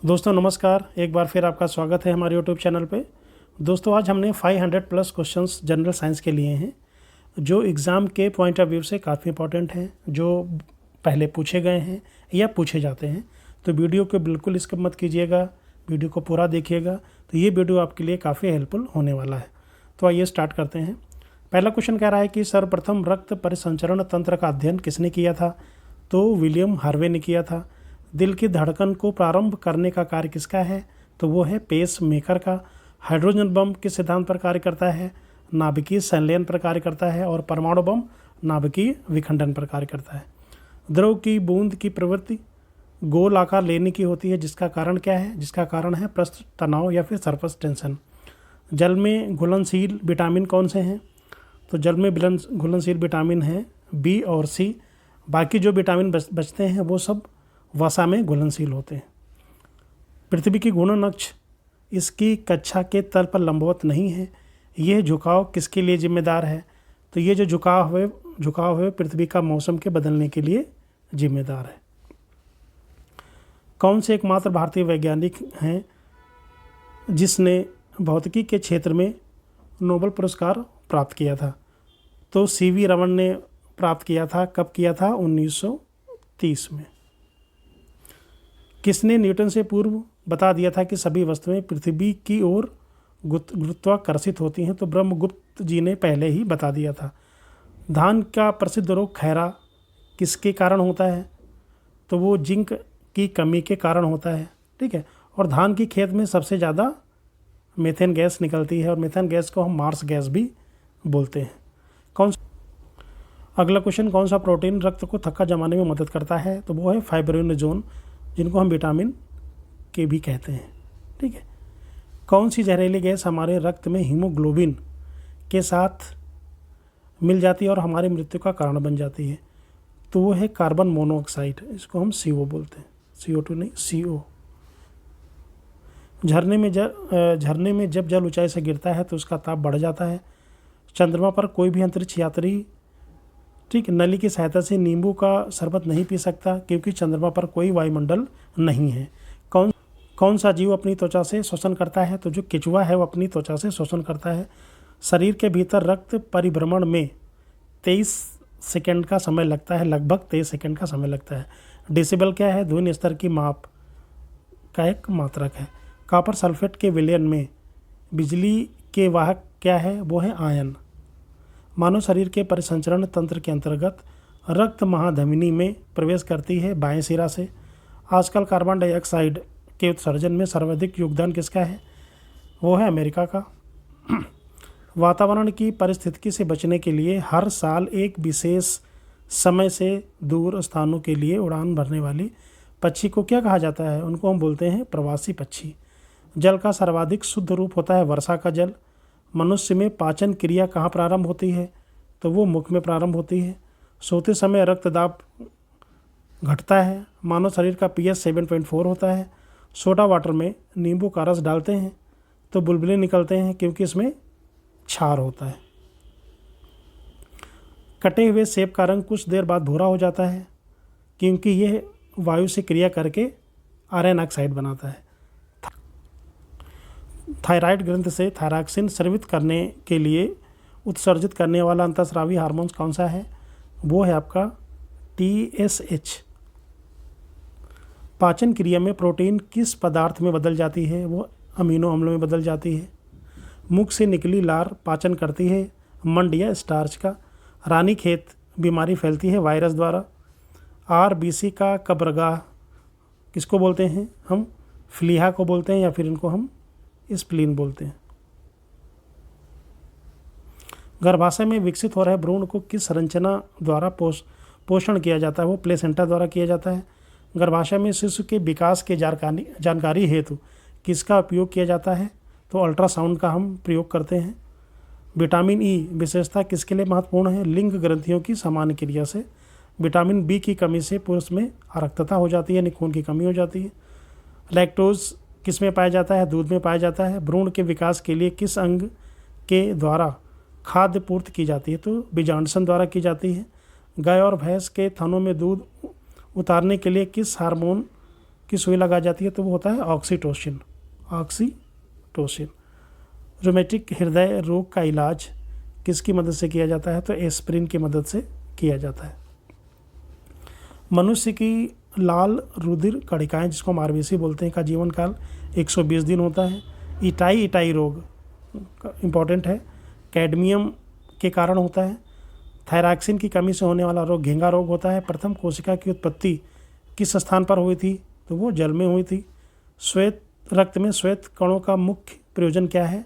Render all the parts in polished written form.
दोस्तों नमस्कार, एक बार फिर आपका स्वागत है हमारे यूट्यूब चैनल पे। दोस्तों आज हमने 500 प्लस क्वेश्चंस जनरल साइंस के लिए हैं जो एग्ज़ाम के पॉइंट ऑफ व्यू से काफ़ी इंपॉर्टेंट हैं, जो पहले पूछे गए हैं या पूछे जाते हैं। तो वीडियो को बिल्कुल स्किप मत कीजिएगा, वीडियो को पूरा देखिएगा। तो ये वीडियो आपके लिए काफ़ी हेल्पफुल होने वाला है। तो आइए स्टार्ट करते हैं। पहला क्वेश्चन कह रहा है कि सर्वप्रथम रक्त परिसंचरण तंत्र का अध्ययन किसने किया था? तो विलियम हार्वे ने किया था। दिल की धड़कन को प्रारंभ करने का कार्य किसका है? तो वो है पेस मेकर का। हाइड्रोजन बम किस सिद्धांत पर कार्य करता है? नाभिकीय संलयन पर कार्य करता है। और परमाणु बम नाभिकीय विखंडन पर कार्य करता है। द्रव की बूंद की प्रवृत्ति गोल आकार लेने की होती है, जिसका कारण क्या है? जिसका कारण है पृष्ठ तनाव या फिर सरफेस टेंशन। जल में घुलनशील विटामिन कौन से हैं? तो जल में घुलनशील विटामिन है बी और सी। बाकी जो विटामिन बचते हैं वो सब वसा में घुलनशील होते हैं। पृथ्वी की घूर्णन अक्ष इसकी कक्षा के तल पर लंबवत नहीं है। यह झुकाव किसके लिए जिम्मेदार है? तो ये जो झुकाव है पृथ्वी का मौसम के बदलने के लिए जिम्मेदार है। कौन से एकमात्र भारतीय वैज्ञानिक हैं जिसने भौतिकी के क्षेत्र में नोबेल पुरस्कार प्राप्त किया था? तो सीवी रमन ने प्राप्त किया था। कब किया था? 1930 में। किसने न्यूटन से पूर्व बता दिया था कि सभी वस्तुएं पृथ्वी की ओर गुरुत्वाकर्षित होती हैं? तो ब्रह्मगुप्त जी ने पहले ही बता दिया था। धान का प्रसिद्ध रोग खैरा किसके कारण होता है? तो वो जिंक की कमी के कारण होता है। ठीक है। और धान की खेत में सबसे ज़्यादा मीथेन गैस निकलती है और मीथेन गैस को हम मार्स गैस भी बोलते हैं। अगला क्वेश्चन, कौन सा प्रोटीन रक्त को थक्का जमाने में मदद करता है? तो वो है फाइब्रिनोजन, जिनको हम विटामिन के भी कहते हैं। ठीक है। कौन सी जहरीली गैस हमारे रक्त में हीमोग्लोबिन के साथ मिल जाती है और हमारी मृत्यु का कारण बन जाती है? तो वो है कार्बन मोनोऑक्साइड, इसको हम CO बोलते हैं। CO2 नहीं, CO। झरने में जब जल ऊंचाई से गिरता है तो उसका ताप बढ़ जाता है। चंद्रमा पर कोई भी अंतरिक्ष यात्री ठीक नली की सहायता से नींबू का शरबत नहीं पी सकता, क्योंकि चंद्रमा पर कोई वायुमंडल नहीं है। कौन सा जीव अपनी त्वचा से श्वसन करता है? तो जो केचुआ है वो अपनी त्वचा से श्वसन करता है। शरीर के भीतर रक्त परिभ्रमण में 23 सेकंड का समय लगता है, लगभग 23 सेकंड का समय लगता है। डेसिबल क्या है? ध्वनि स्तर की माप का एक मात्रक है। कॉपर सल्फेट के विलयन में बिजली के वाहक क्या है? वो है आयन। मानव शरीर के परिसंचरण तंत्र के अंतर्गत रक्त महाधमनी में प्रवेश करती है बाएं सिरा से। आजकल कार्बन डाइऑक्साइड के उत्सर्जन में सर्वाधिक योगदान किसका है? वो है अमेरिका का। वातावरण की परिस्थिति से बचने के लिए हर साल एक विशेष समय से दूर स्थानों के लिए उड़ान भरने वाली पक्षी को क्या कहा जाता है? उनको हम बोलते हैं प्रवासी पक्षी। जल का सर्वाधिक शुद्ध रूप होता है वर्षा का जल। मनुष्य में पाचन क्रिया कहाँ प्रारंभ होती है? तो वो मुख में प्रारंभ होती है। सोते समय रक्तदाब घटता है। मानव शरीर का pH 7.4 होता है। सोडा वाटर में नींबू का रस डालते हैं तो बुलबुले निकलते हैं, क्योंकि इसमें क्षार होता है। कटे हुए सेब का रंग कुछ देर बाद भूरा हो जाता है, क्योंकि यह वायु से क्रिया करके आयरन ऑक्साइड बनाता है। थायराइड ग्रंथि से थायरॉक्सिन स्रावित करने के लिए उत्सर्जित करने वाला अंतःस्रावी हार्मोन कौन सा है? वो है आपका TSH। पाचन क्रिया में प्रोटीन किस पदार्थ में बदल जाती है? वो अमीनो अम्लों में बदल जाती है। मुख से निकली लार पाचन करती है मंड या स्टार्च का। रानीखेत बीमारी फैलती है वायरस द्वारा। RBC का कब्रगाह किसको बोलते हैं? हम फ्लीहा को बोलते हैं, या फिर इनको हम स्प्लीन बोलते हैं। गर्भाशय में विकसित हो रहे भ्रूण को किस संरचना द्वारा पोषण किया जाता है? वो प्लेसेंटा द्वारा किया जाता है। गर्भाशय में शिशु के विकास के जानकारी हेतु किसका उपयोग किया जाता है? तो अल्ट्रासाउंड का हम प्रयोग करते हैं। विटामिन E विशेषता किसके लिए महत्वपूर्ण है? लिंग ग्रंथियों की सामान्य क्रिया से। विटामिन B की कमी से पुरुष में अरक्तता हो जाती है, खून की कमी हो जाती है। लैक्टोज किस में पाया जाता है? दूध में पाया जाता है। भ्रूण के विकास के लिए किस अंग के द्वारा खाद्य पूर्ति की जाती है? तो बीजांडसन द्वारा की जाती है। गाय और भैंस के थनों में दूध उतारने के लिए किस हार्मोन की सुई लगा जाती है तो वो होता है ऑक्सीटोसिन। ऑक्सीटोसिन। रोमेटिक हृदय रोग का इलाज किसकी मदद से किया जाता है? तो एस्प्रिन की मदद से किया जाता है। मनुष्य की लाल रुधिर कणिकाएं, जिसको हम आरबीसी बोलते हैं, का जीवन काल 120 दिन होता है। इटाई रोग इम्पॉर्टेंट है, कैडमियम के कारण होता है। थायरॉक्सिन की कमी से होने वाला रोग घेंगा रोग होता है। प्रथम कोशिका की उत्पत्ति किस स्थान पर हुई थी? तो वो जल में हुई थी। रक्त में श्वेत कणों का मुख्य प्रयोजन क्या है?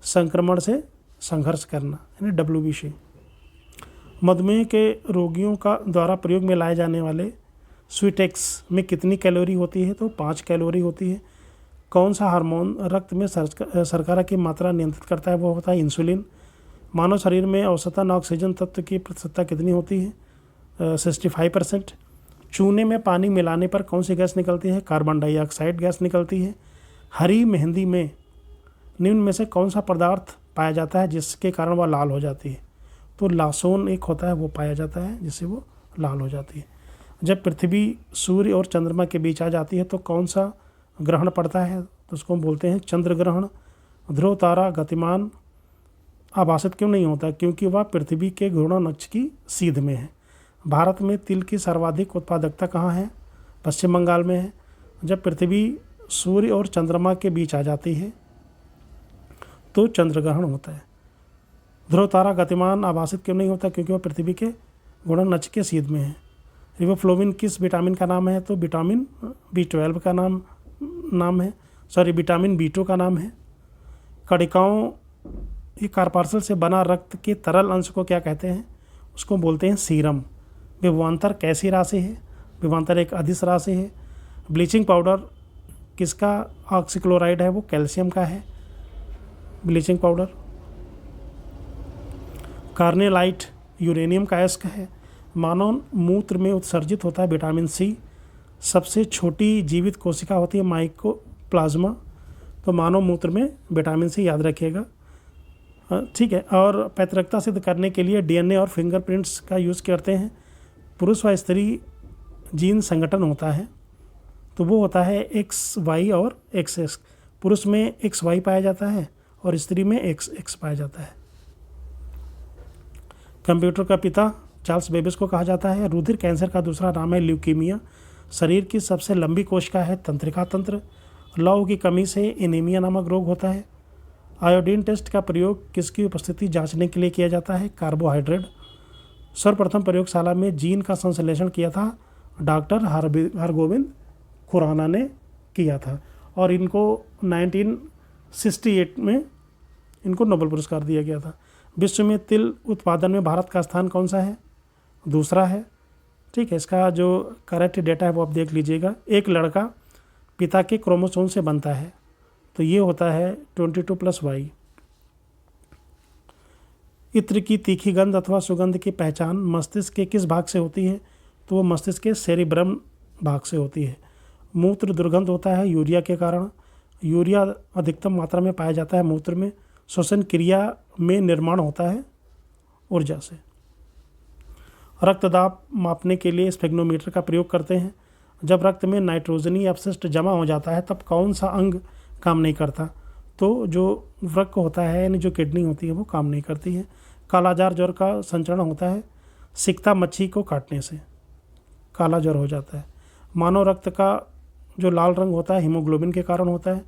संक्रमण से संघर्ष करना, यानी WBC। मधुमेह के रोगियों का द्वारा प्रयोग में लाए जाने वाले स्वीटेक्स में कितनी कैलोरी होती है? तो 5 कैलोरी होती है। कौन सा हार्मोन रक्त में शर्करा की मात्रा नियंत्रित करता है? वो होता है इंसुलिन। मानव शरीर में औसतन ऑक्सीजन तत्व की प्रतिशतता कितनी होती है? 65%। चूने में पानी मिलाने पर कौन सी गैस निकलती है? कार्बन डाइऑक्साइड गैस निकलती है। हरी मेहंदी में निम्न में से कौन सा पदार्थ पाया जाता है जिसके कारण वह लाल हो जाती है? तो लासोन एक होता है, वो पाया जाता है जिससे वो लाल हो जाती है। जब पृथ्वी सूर्य और चंद्रमा के बीच आ जाती है तो कौन सा ग्रहण पड़ता है? तो उसको हम बोलते हैं चंद्र ग्रहण। ध्रुव तारा गतिमान आभासित क्यों नहीं होता? क्योंकि वह पृथ्वी के घूर्णन अक्ष की सीध में है। भारत में तिल की सर्वाधिक उत्पादकता कहाँ है? पश्चिम बंगाल में है। जब पृथ्वी सूर्य और चंद्रमा के बीच आ जाती है तो चंद्र ग्रहण होता है। ध्रुव तारा गतिमान आभासित क्यों नहीं होता? क्योंकि वह पृथ्वी के घूर्णन अक्ष के सीध में है। रिबोफ्लोविन किस विटामिन का नाम है? तो विटामिन B12 का नाम है, विटामिन B2 का नाम है। कणिकाओं ये कार्पार्सल से बना रक्त के तरल अंश को क्या कहते हैं? उसको बोलते हैं सीरम। विभवांतर कैसी राशि है? विभवांतर एक अदिश राशि है। ब्लीचिंग पाउडर किसका ऑक्सीक्लोराइड है? वो कैल्शियम का है ब्लीचिंग पाउडर। कार्नेलाइट यूरेनियम का अयस्क है। मानव मूत्र में उत्सर्जित होता है विटामिन C। सबसे छोटी जीवित कोशिका होती है माइकोप्लाज्मा। तो मानव मूत्र में विटामिन C याद रखिएगा, ठीक है। और पैतृकता सिद्ध करने के लिए DNA और फिंगरप्रिंट्स का यूज़ करते हैं। पुरुष व स्त्री जीन संगठन होता है तो वो होता है XY और XX। पुरुष में XY पाया जाता है और स्त्री में XX पाया जाता है। कंप्यूटर का पिता चार्ल्स बेबेज को कहा जाता है। रुधिर कैंसर का दूसरा नाम है ल्यूकीमिया। शरीर की सबसे लंबी कोशिका है तंत्रिका तंत्र। लौह की कमी से एनीमिया नामक रोग होता है। आयोडीन टेस्ट का प्रयोग किसकी उपस्थिति जांचने के लिए किया जाता है? कार्बोहाइड्रेट। सर्वप्रथम प्रयोगशाला में जीन का संश्लेषण किया था डॉक्टर हरगोविंद खुराना ने किया था और इनको 1968 में इनको नोबेल पुरस्कार दिया गया था। विश्व में तिल उत्पादन में भारत का स्थान कौन सा है? दूसरा है, ठीक है। इसका जो करेक्ट डेटा है वो आप देख लीजिएगा। एक लड़का पिता के क्रोमोसोम से बनता है तो ये होता है 22+Y। इत्र की तीखी गंध अथवा सुगंध की पहचान मस्तिष्क के किस भाग से होती है? तो वो मस्तिष्क के सेरिब्रम भाग से होती है। मूत्र दुर्गंध होता है यूरिया के कारण। यूरिया अधिकतम मात्रा में पाया जाता है मूत्र में। श्वसन क्रिया में निर्माण होता है ऊर्जा से। रक्तदाब मापने के लिए स्फेग्नोमीटर का प्रयोग करते हैं। जब रक्त में नाइट्रोजनी अपशिष्ट जमा हो जाता है तब कौन सा अंग काम नहीं करता? तो जो वृक्क होता है यानी जो किडनी होती है वो काम नहीं करती है। कालाजार ज्वर का संचरण होता है सिकता मच्छी को काटने से, काला ज्वर हो जाता है। मानव रक्त का जो लाल रंग होता है हीमोग्लोबिन के कारण होता है।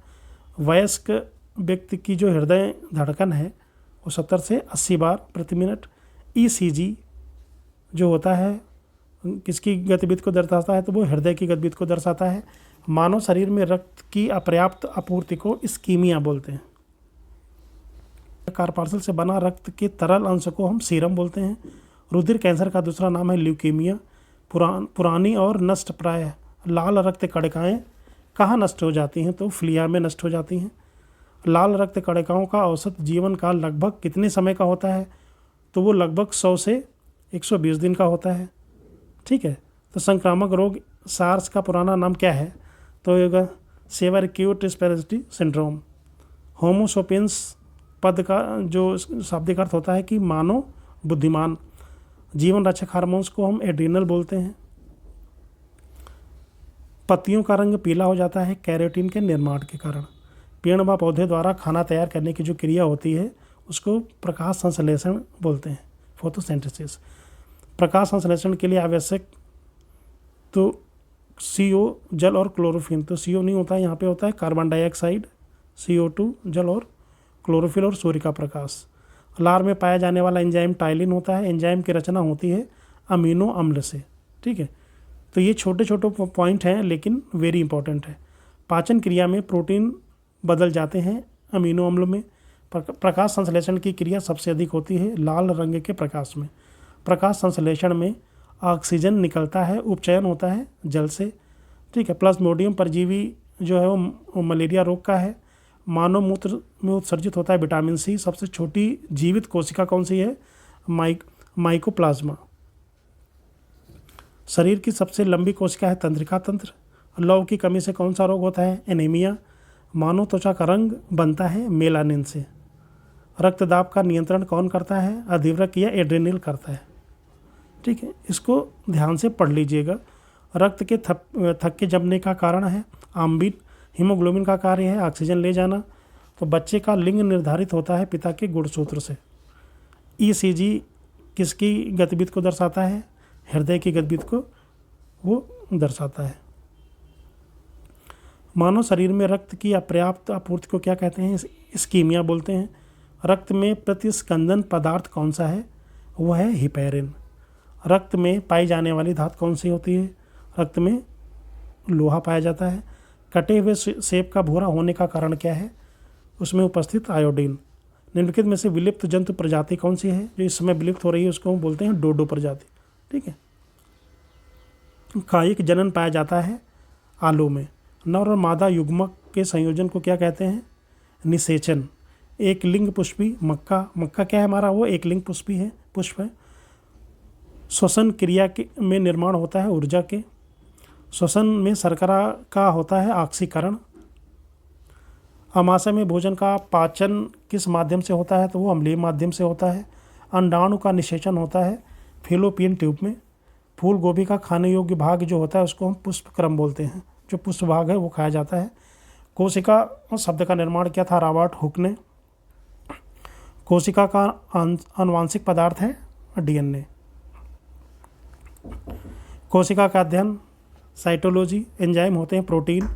वयस्क व्यक्ति की जो हृदय धड़कन है वो 70 से 80 बार प्रति मिनट। ECG जो होता है किसकी गतिविधि को दर्शाता है? तो वो हृदय की गतिविधि को दर्शाता है। मानव शरीर में रक्त की अपर्याप्त आपूर्ति को इस्कीमिया बोलते हैं। कार्पार्सल से बना रक्त के तरल अंश को हम सीरम बोलते हैं। रुधिर कैंसर का दूसरा नाम है ल्यूकीमिया। पुरानी और नष्ट प्राय लाल रक्त कणिकाएं कहाँ नष्ट हो जाती हैं? तो फ्लिया में नष्ट हो जाती हैं। लाल रक्त कणिकाओं का औसत जीवन काल लगभग कितने समय का होता है? तो वो लगभग 100 से 120 दिन का होता है, ठीक है। तो संक्रामक रोग सार्स का पुराना नाम क्या है? तो ये सेवर एक्यूट रेस्पिरेटरी सिंड्रोम। होमोसोपियंस पद का जो शाब्दिक अर्थ होता है कि मानव बुद्धिमान। जीवन रक्षक हार्मोन्स को हम एड्रीनल बोलते हैं। पत्तियों का रंग पीला हो जाता है कैरोटीन के निर्माण के कारण। पेड़ व पौधे द्वारा खाना तैयार करने की जो क्रिया होती है उसको प्रकाश संश्लेषण बोलते हैं, फोटोसिंथेसिस। प्रकाश संश्लेषण के लिए आवश्यक तो CO जल और क्लोरोफिल, तो CO नहीं होता है, यहाँ पे होता है कार्बन डाइऑक्साइड, CO2 जल और क्लोरोफिल और सूर्य का प्रकाश। लार में पाया जाने वाला एंजाइम टाइलिन होता है। एंजाइम की रचना होती है अमीनो अम्ल से। ठीक है, तो ये छोटे छोटे पॉइंट हैं लेकिन वेरी इंपॉर्टेंट है। पाचन क्रिया में प्रोटीन बदल जाते हैं अमीनो अम्ल में। प्रकाश संश्लेषण की क्रिया सबसे अधिक होती है लाल रंग के प्रकाश में। प्रकाश संश्लेषण में ऑक्सीजन निकलता है, उपचयन होता है जल से। ठीक है, प्लाज्मोडियम परजीवी जो है वो मलेरिया रोग का है। मानव मूत्र में उत्सर्जित होता है विटामिन C। सबसे छोटी जीवित कोशिका कौन सी है? माइकोप्लाज्मा। शरीर की सबसे लंबी कोशिका है तंत्रिका तंत्र। लौह की कमी से कौन सा रोग होता है? एनीमिया। मानव त्वचा का रंग बनता है मेलानिन से। रक्तदाब का नियंत्रण कौन करता है? अधिवृक्क या एड्रेनल करता है। ठीक है, इसको ध्यान से पढ़ लीजिएगा। रक्त के थक्के जमने का कारण है आम्बिन। हीमोग्लोबिन का कार्य है ऑक्सीजन ले जाना। तो बच्चे का लिंग निर्धारित होता है पिता के गुणसूत्र से। ECG किसकी गतिविधि को दर्शाता है? हृदय की गतिविधि को वो दर्शाता है। मानव शरीर में रक्त की अपर्याप्त आपूर्ति को क्या कहते हैं? इस्कीमिया बोलते हैं। रक्त में प्रतिस्कंदन पदार्थ कौन सा है? वह है हिपैरिन। रक्त में पाई जाने वाली धातु कौन सी होती है? रक्त में लोहा पाया जाता है। कटे हुए सेब का भूरा होने का कारण क्या है? उसमें उपस्थित आयोडीन। निम्नलिखित में से विलुप्त जंतु प्रजाति कौन सी है जो इस समय विलुप्त हो रही है? उसको हम बोलते हैं डोडो प्रजाति। ठीक है, कायिक जनन पाया जाता है आलू में। नर और मादा युग्मक के संयोजन को क्या कहते हैं? निषेचन। एक लिंग पुष्पी मक्का। मक्का क्या है हमारा? वो एक लिंग पुष्प है। श्वसन क्रिया में निर्माण होता है ऊर्जा के। श्वसन में शर्करा का होता है ऑक्सीकरण। अमाशय में भोजन का पाचन किस माध्यम से होता है? तो वो अम्लीय माध्यम से होता है। अंडाणु का निषेचन होता है फैलोपियन ट्यूब में। फूल गोभी का खाने योग्य भाग जो होता है उसको हम पुष्प क्रम बोलते हैं। जो पुष्प भाग है वो खाया जाता है। कोशिका शब्द का निर्माण किया था रॉबर्ट हुक ने। कोशिका का आनुवांशिक पदार्थ है DNA। कोशिका का अध्ययन साइटोलॉजी। एंजाइम होते हैं प्रोटीन।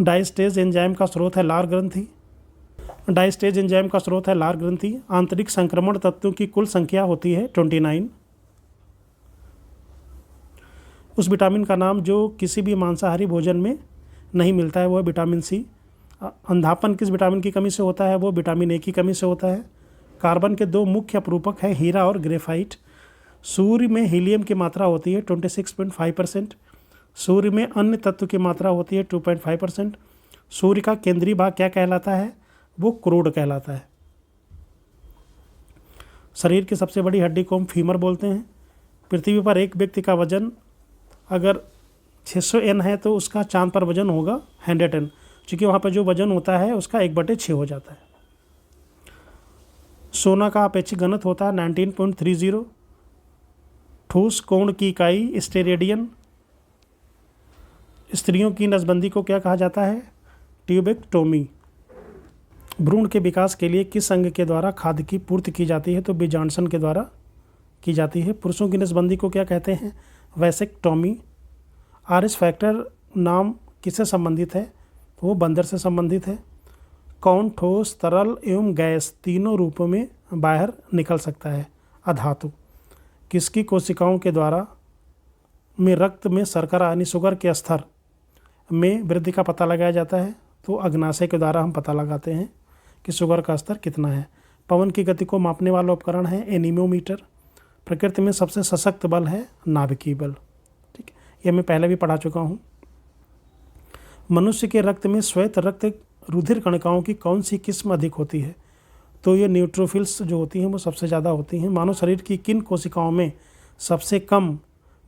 डाइस्टेज एंजाइम का स्रोत है लार ग्रंथि। डाइस्टेज एंजाइम का स्रोत है लार ग्रंथि। आंतरिक संक्रमण तत्वों की कुल संख्या होती है 29। उस विटामिन का नाम जो किसी भी मांसाहारी भोजन में नहीं मिलता है वो है विटामिन C। अंधापन किस विटामिन की कमी से होता है? वो विटामिन A की कमी से होता है। कार्बन के दो मुख्य अपरूपक हैं हीरा और ग्रेफाइट। सूर्य में हीलियम की मात्रा होती है 26.5%। सूर्य में अन्य तत्व की मात्रा होती है 2.5%। सूर्य का केंद्रीय भाग क्या कहलाता है? वो क्रूड कहलाता है। शरीर की सबसे बड़ी हड्डी को हम फीमर बोलते हैं। पृथ्वी पर एक व्यक्ति का वजन अगर 600 N है तो उसका चांद पर वजन होगा 100 N, क्योंकि वहाँ पर जो वजन होता है उसका 1/6 हो जाता है। सोना का अपेक्षित घनत्व होता है 19.30। ठोस कोण की इकाई स्टेरेडियन। स्त्रियों की नसबंदी को क्या कहा जाता है? ट्यूबेक्टोमी। भ्रूण के विकास के लिए किस अंग के द्वारा खाद्य की पूर्ति की जाती है? तो बीजांडसन के द्वारा की जाती है। पुरुषों की नसबंदी को क्या कहते हैं? वैसेक्टोमी। आरएस फैक्टर नाम किससे संबंधित है? तो वो बंदर से संबंधित है। कौन ठोस, तरल एवं गैस तीनों रूपों में बाहर निकल सकता है? अधातु। किसकी कोशिकाओं के द्वारा में रक्त में शर्करा यानी शुगर के स्तर में वृद्धि का पता लगाया जाता है? तो अग्नाशय के द्वारा हम पता लगाते हैं कि शुगर का स्तर कितना है। पवन की गति को मापने वाला उपकरण है एनीमोमीटर। प्रकृति में सबसे सशक्त बल है नाभिकीय बल। ठीक है, ये मैं पहले भी पढ़ा चुका हूँ। मनुष्य के रक्त में श्वेत रक्त रुधिर कणिकाओं की कौन सी किस्म अधिक होती है? तो ये न्यूट्रोफिल्स जो होती हैं वो सबसे ज़्यादा होती हैं। मानव शरीर की किन कोशिकाओं में सबसे कम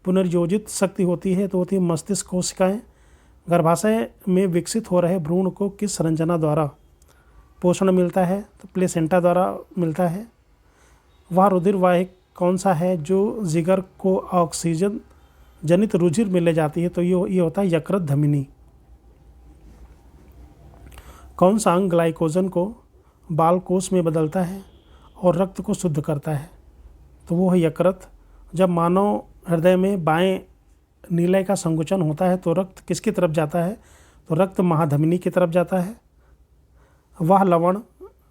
पुनर्योजित शक्ति होती है? तो होती है मस्तिष्क कोशिकाएँ। गर्भाशय में विकसित हो रहे भ्रूण को किस संरचना द्वारा पोषण मिलता है? तो प्लेसेंटा द्वारा मिलता है। वह रुधिर वाहिक कौन सा है जो जिगर को ऑक्सीजन जनित रुधिर में ले जाती है, तो ये होता है यकृत धमनी। कौन सा अंग ग्लाइकोजन को बाल कोष में बदलता है और रक्त को शुद्ध करता है? तो वो है यकृत। जब मानव हृदय में बाएं नीलय का संकुचन होता है तो रक्त किसकी तरफ जाता है? तो रक्त महाधमनी की तरफ जाता है। वह लवण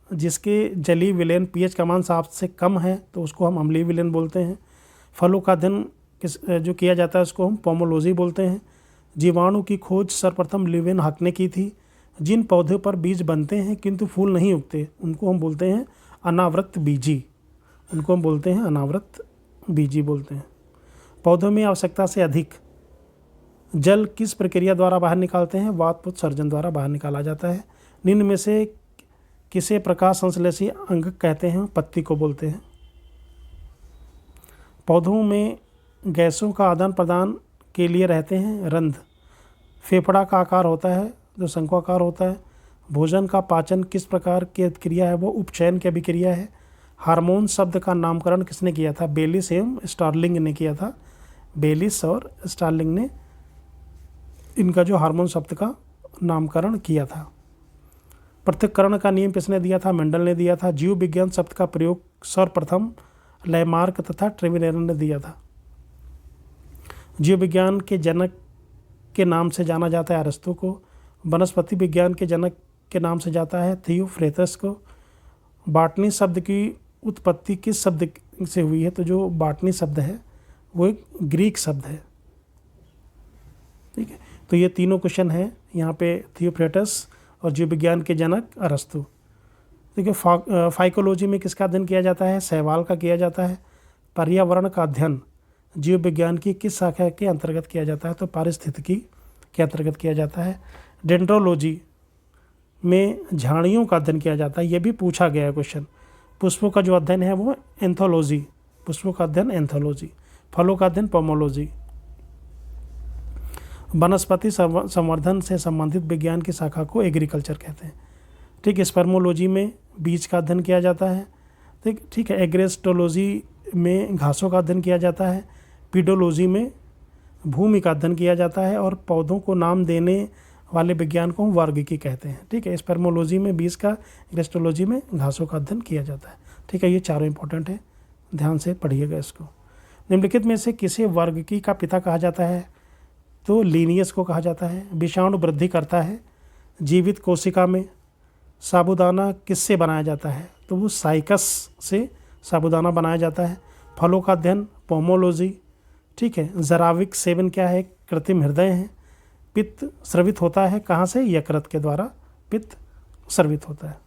जिसके जलीय विलयन पीएच का मान 7 से कम है तो उसको हम अम्लीय विलयन बोलते हैं। फलों का अध्ययन जो किया जाता है उसको हम पोमोलॉजी बोलते हैं। जीवाणु की खोज सर्वप्रथम लीवेनहॉक ने की थी। जिन पौधे पर बीज बनते हैं किंतु फूल नहीं उगते उनको हम बोलते हैं अनावृत बीजी। उनको हम बोलते हैं अनावृत बीजी बोलते हैं। पौधों में आवश्यकता से अधिक जल किस प्रक्रिया द्वारा बाहर निकालते हैं? वातपोत्सर्जन द्वारा बाहर निकाला जाता है। निम्न में से किसे प्रकाश संश्लेषी अंग कहते हैं? पत्ती को बोलते हैं। पौधों में गैसों का आदान प्रदान के लिए रहते हैं रंध्र। फेफड़ा का आकार होता है जो शंक्वाकार होता है। भोजन का पाचन किस प्रकार की क्रिया है? वो उपचयन की अभिक्रिया है। हार्मोन शब्द का नामकरण किसने किया था? बेलिस एवं स्टार्लिंग ने किया था। बेलिस और स्टार्लिंग ने इनका जो हार्मोन शब्द का नामकरण किया था। पृथक्करण का नियम किसने दिया था? मेंडल ने दिया था। जीव विज्ञान शब्द का प्रयोग सर्वप्रथम लैमार्क तथा ट्रेविनेरन ने दिया था। जीव विज्ञान के जनक के नाम से जाना जाता है अरस्तु को। वनस्पति विज्ञान के जनक के नाम से जाता है थियोफ्रेटस को। बॉटनी शब्द की उत्पत्ति किस शब्द से हुई है? तो जो बॉटनी शब्द है वो एक ग्रीक शब्द है। ठीक है, तो ये तीनों क्वेश्चन हैं यहाँ पे। थियोफ्रेटस और जीव विज्ञान के जनक अरस्तु। देखिए, फाइकोलॉजी में किसका अध्ययन किया जाता है? शैवाल का किया जाता है। पर्यावरण का अध्ययन जीव विज्ञान की किस शाखा के अंतर्गत किया जाता है? तो पारिस्थितिकी के अंतर्गत किया जाता है। डेंड्रोलॉजी में झाड़ियों का अध्ययन किया जाता है। ये भी पूछा गया है क्वेश्चन। पुष्पों का जो अध्ययन है वो एंथोलॉजी। पुष्पों का अध्ययन एंथोलॉजी। फलों का अध्ययन पोमोलॉजी। वनस्पति संवर्धन से संबंधित विज्ञान की शाखा को एग्रीकल्चर कहते हैं। ठीक है, स्पर्मोलॉजी में बीज का अध्ययन किया जाता है। ठीक है, एग्रेस्टोलॉजी में घासों का अध्ययन किया जाता है। पीडोलॉजी में भूमि का अध्ययन किया जाता है और पौधों को नाम देने वाले विज्ञान को वर्गीकी कहते हैं। ठीक है, स्पर्मोलॉजी में बीज का, एग्रेस्टोलॉजी में घासों का अध्ययन किया जाता है। ठीक है, ये चारों इंपॉर्टेंट है, ध्यान से पढ़िएगा इसको। निम्नलिखित में से किसे वर्गीकी का पिता कहा जाता है? तो लीनियस को कहा जाता है। विषाणु वृद्धि करता है जीवित कोशिका में। साबूदाना किससे बनाया जाता है? तो वो साइकस से साबूदाना बनाया जाता है। फलों का अध्ययन पोमोलॉजी। ठीक है, जराविक सेवन क्या है? कृत्रिम हृदय है। पित्त स्रवित होता है कहाँ से? यकृत के द्वारा पित्त स्रवित होता है।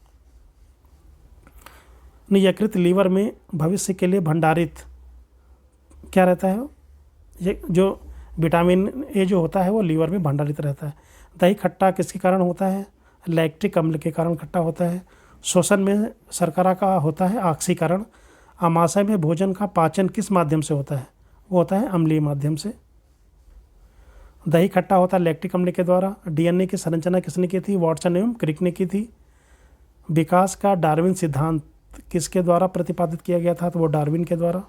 यकृत लीवर में भविष्य के लिए भंडारित क्या रहता है? ये जो विटामिन ए जो होता है वो लीवर में भंडारित रहता है। दही खट्टा किसके कारण होता है? लैक्टिक अम्ल के कारण खट्टा होता है। श्वसन में शर्करा का होता है ऑक्सीकरण। आमाशय में भोजन का पाचन किस माध्यम से होता है? वो होता है अम्लीय माध्यम से। दही खट्टा होता है लैक्टिक अम्ल के द्वारा। डीएनए की संरचना किसने की थी? वाटसन एवं क्रिक ने की थी। विकास का डार्विन सिद्धांत किसके द्वारा प्रतिपादित किया गया था? तो वो डार्विन के द्वारा।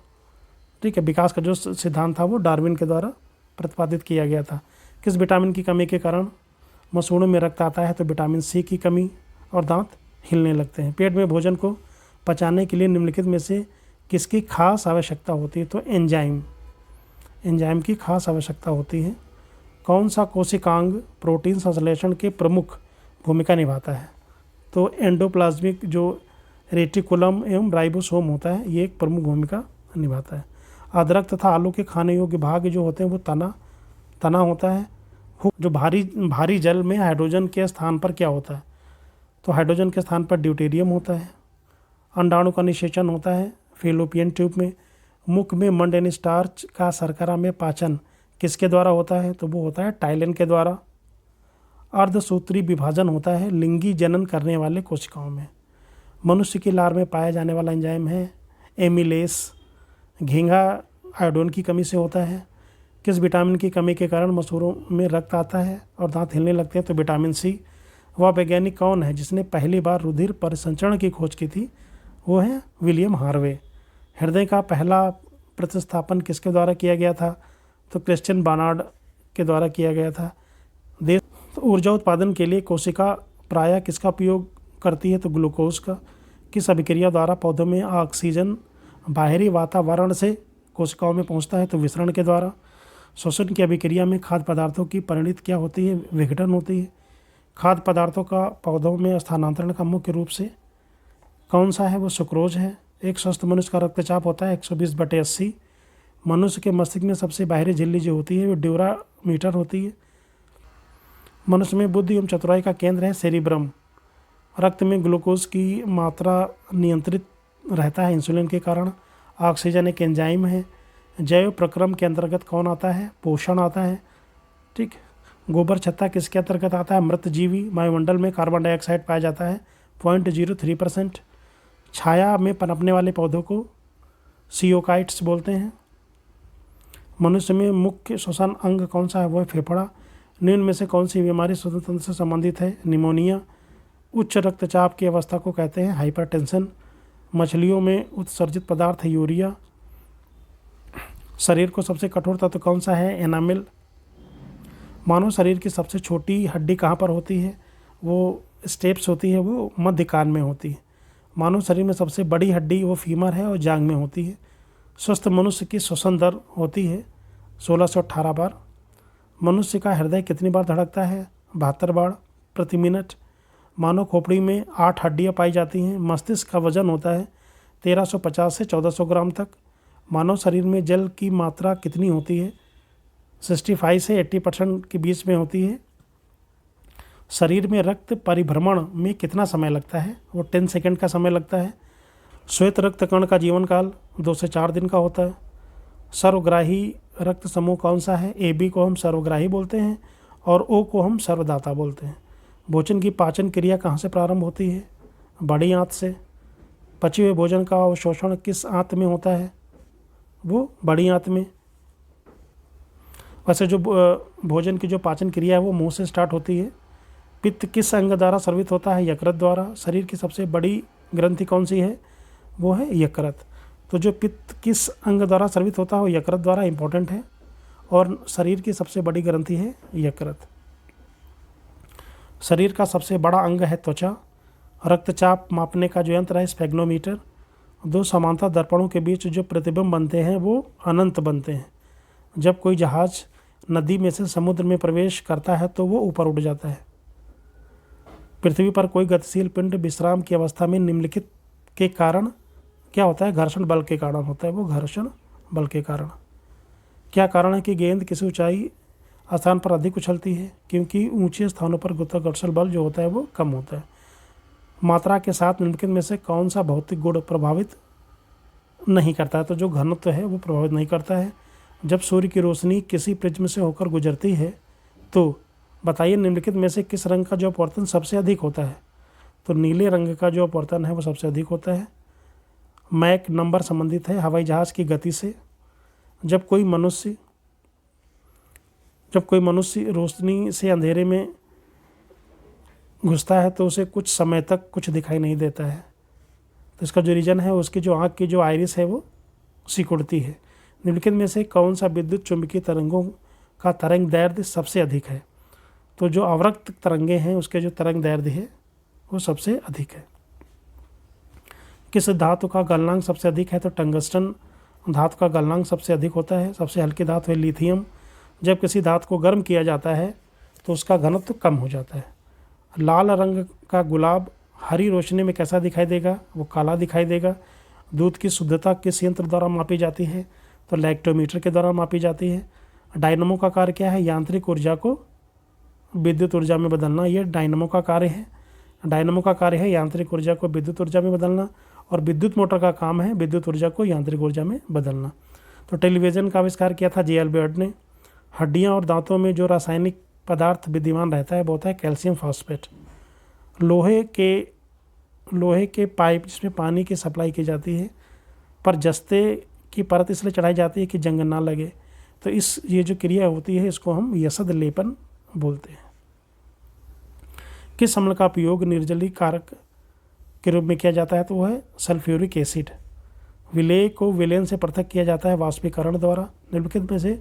ठीक है, विकास का जो सिद्धांत था वो डार्विन के द्वारा प्रतिपादित किया गया था। किस विटामिन की कमी के कारण मसूड़ों में रक्त आता है? तो विटामिन सी की कमी और दांत हिलने लगते हैं। पेट में भोजन को पचाने के लिए निम्नलिखित में से किसकी खास आवश्यकता होती है? तो एंजाइम की खास आवश्यकता होती है। कौन सा कोशिकांग प्रोटीन संश्लेषण के प्रमुख भूमिका निभाता है? तो एंडोप्लाज्मिक जो रेटिकुलम एवं राइबोसोम होता है ये एक प्रमुख भूमिका निभाता है। अदरक तथा आलू के खाने योग्य भाग जो होते हैं वो तना होता है। जो भारी जल में हाइड्रोजन के स्थान पर क्या होता है? तो हाइड्रोजन के स्थान पर ड्यूटेरियम होता है। अंडाणु का निषेचन होता है फेलोपियन ट्यूब में। मुख में मंड यानी स्टार्च का शर्करा में पाचन किसके द्वारा होता है? तो वो होता है टाइलिन के द्वारा। अर्धसूत्री विभाजन होता है लिंगी जनन करने वाले कोशिकाओं में। मनुष्य की लार में पाया जाने वाला एंजाइम है एमिलेस। घींगा आयोडीन की कमी से होता है। किस विटामिन की कमी के कारण मसूड़ों में रक्त आता है और दांत हिलने लगते हैं? तो विटामिन सी। वह वैज्ञानिक कौन है जिसने पहली बार रुधिर परिसंचरण की खोज की थी? वो है विलियम हार्वे। हृदय का पहला प्रतिस्थापन किसके द्वारा किया गया था? तो क्रिश्चियन बार्नार्ड के द्वारा किया गया था। देश तो ऊर्जा उत्पादन के लिए कोशिका प्रायः किसका उपयोग करती है, तो ग्लूकोज का। किस अभिक्रिया द्वारा पौधों में ऑक्सीजन बाहरी वातावरण से कोशिकाओं में पहुंचता है, तो विसरण के द्वारा। श्वसन की अभिक्रिया में खाद्य पदार्थों की परिणति क्या होती है, विघटन होती है। खाद्य पदार्थों का पौधों में स्थानांतरण का मुख्य रूप से कौन सा है, वो सुक्रोज है। एक स्वस्थ मनुष्य का रक्तचाप होता है 120/80। मनुष्य के मस्तिष्क में सबसे बाहरी झिल्ली जो होती है वो ड्यूरामीटर होती है। मनुष्य में बुद्धि एवं चतुराई का केंद्र है सेरिब्रम। रक्त में ग्लूकोज की मात्रा नियंत्रित रहता है इंसुलिन के कारण। ऑक्सीजन एक एंजाइम है। जैव प्रक्रम के अंतर्गत कौन आता है, पोषण आता है। ठीक। गोबर छत्ता किसके अंतर्गत आता है, मृतजीवी। वायुमंडल में कार्बन डाइऑक्साइड पाया जाता है 0.03%। छाया में पनपने वाले पौधों को सियोकाइट्स बोलते हैं। मनुष्य में मुख्य श्वसन अंग कौन सा है, वो है फेफड़ा। निम्न में से कौन सी बीमारी श्वसन तंत्र से संबंधित है, निमोनिया। उच्च रक्तचाप की अवस्था को कहते हैं हाइपरटेंशन। मछलियों में उत्सर्जित पदार्थ है यूरिया। शरीर को सबसे कठोर तत्व कौन सा है, एनामिल। मानव शरीर की सबसे छोटी हड्डी कहाँ पर होती है, वो स्टेप्स होती है, वो मध्य कान में होती है। मानव शरीर में सबसे बड़ी हड्डी वो फीमर है और जांघ में होती है। स्वस्थ मनुष्य की श्वसन दर होती है 1618 बार। मनुष्य का हृदय कितनी बार धड़कता है, 72 बार प्रति मिनट। मानव खोपड़ी में 8 हड्डियाँ पाई जाती हैं। मस्तिष्क का वजन होता है 1350 से 1400 ग्राम तक। मानव शरीर में जल की मात्रा कितनी होती है, 65 से 80% के बीच में होती है। शरीर में रक्त परिभ्रमण में कितना समय लगता है, वो 10 सेकंड का समय लगता है। श्वेत रक्त कण का जीवन काल 2 से 4 दिन का होता है। सर्वग्राही रक्त समूह कौन सा है, AB को हम सर्वग्राही बोलते हैं और O को हम सर्वदाता बोलते हैं। भोजन की पाचन क्रिया कहाँ से प्रारंभ होती है, बड़ी आंत से। पचे हुए भोजन का अवशोषण किस आंत में होता है, वो बड़ी आंत में। वैसे जो भोजन की जो पाचन क्रिया है वो मुंह से स्टार्ट होती है। पित्त किस अंग द्वारा स्रावित होता है, यकृत द्वारा। शरीर की सबसे बड़ी ग्रंथि कौन सी है, वो है यकृत। तो जो पित्त किस अंग द्वारा स्रावित होता है वो यकृत द्वारा, इंपॉर्टेंट है। और शरीर की सबसे बड़ी ग्रंथि है यकृत। शरीर का सबसे बड़ा अंग है त्वचा। रक्तचाप मापने का जो यंत्र है स्पेग्नोमीटर। 2 समांतर दर्पणों के बीच जो प्रतिबिंब बनते हैं वो अनंत बनते हैं। जब कोई जहाज नदी में से समुद्र में प्रवेश करता है तो वो ऊपर उठ जाता है। पृथ्वी पर कोई गतिशील पिंड विश्राम की अवस्था में निम्नलिखित के कारण क्या होता है, घर्षण बल के कारण होता है, वो घर्षण बल के कारण। क्या कारण है कि गेंद किसी ऊंचाई स्थान पर अधिक उछलती है, क्योंकि ऊंचे स्थानों पर गुरुत्वाकर्षण बल जो होता है वो कम होता है। मात्रा के साथ निम्नलिखित में से कौन सा भौतिक गुण प्रभावित नहीं करता है, तो जो घनत्व है वो प्रभावित नहीं करता है। जब सूर्य की रोशनी किसी प्रिज्म से होकर गुजरती है तो बताइए निम्नलिखित में से किस रंग का जो अपवर्तन सबसे अधिक होता है, तो नीले रंग का जो अपवर्तन है वो सबसे अधिक होता है। मैक नंबर संबंधित है हवाई जहाज़ की गति से। जब कोई मनुष्य रोशनी से अंधेरे में घुसता है तो उसे कुछ समय तक कुछ दिखाई नहीं देता है, तो इसका जो रीजन है उसकी जो आँख की जो आइरिस है वो सिकुड़ती है। निम्नलिखित में से कौन सा विद्युत चुंबकीय तरंगों का तरंग दैर्ध्य सबसे अधिक है, तो जो अवरक्त तरंगे हैं उसके जो तरंग दैर्ध्य है वो सबसे अधिक है। किस धातु का गलनांक सबसे अधिक है, तो टंगस्टन धातु का गलनांक सबसे अधिक होता है। सबसे हल्की धातु है लिथियम। जब किसी धातु को गर्म किया जाता है तो उसका घनत्व कम हो जाता है। लाल रंग का गुलाब हरी रोशनी में कैसा दिखाई देगा, वो काला दिखाई देगा। दूध की शुद्धता किस यंत्र द्वारा मापी जाती है, तो लैक्टोमीटर के द्वारा मापी जाती है। डायनमो का कार्य क्या है, यांत्रिक ऊर्जा को विद्युत ऊर्जा में बदलना, ये डायनमो का कार्य है। डायनमो का कार्य है यांत्रिक ऊर्जा को विद्युत ऊर्जा में बदलना, और विद्युत मोटर का काम है विद्युत ऊर्जा को यांत्रिक ऊर्जा में बदलना। तो टेलीविज़न का आविष्कार किया था जे.एल. बेयर्ड ने। हड्डियां और दांतों में जो रासायनिक पदार्थ विद्यमान रहता है वो होता है कैल्शियम फॉस्फेट। लोहे के पाइप जिसमें पानी की सप्लाई की जाती है पर जस्ते की परत इसलिए चढ़ाई जाती है कि जंग ना लगे, तो ये जो क्रिया होती है इसको हम यसद लेपन बोलते हैं। किस अम्ल का उपयोग निर्जलीकारक के रूप में किया जाता है, तो वह है सल्फ्यूरिक एसिड। विलेय को विलेन से पृथक किया जाता है वाष्पीकरण द्वारा। निम्नलिखित में से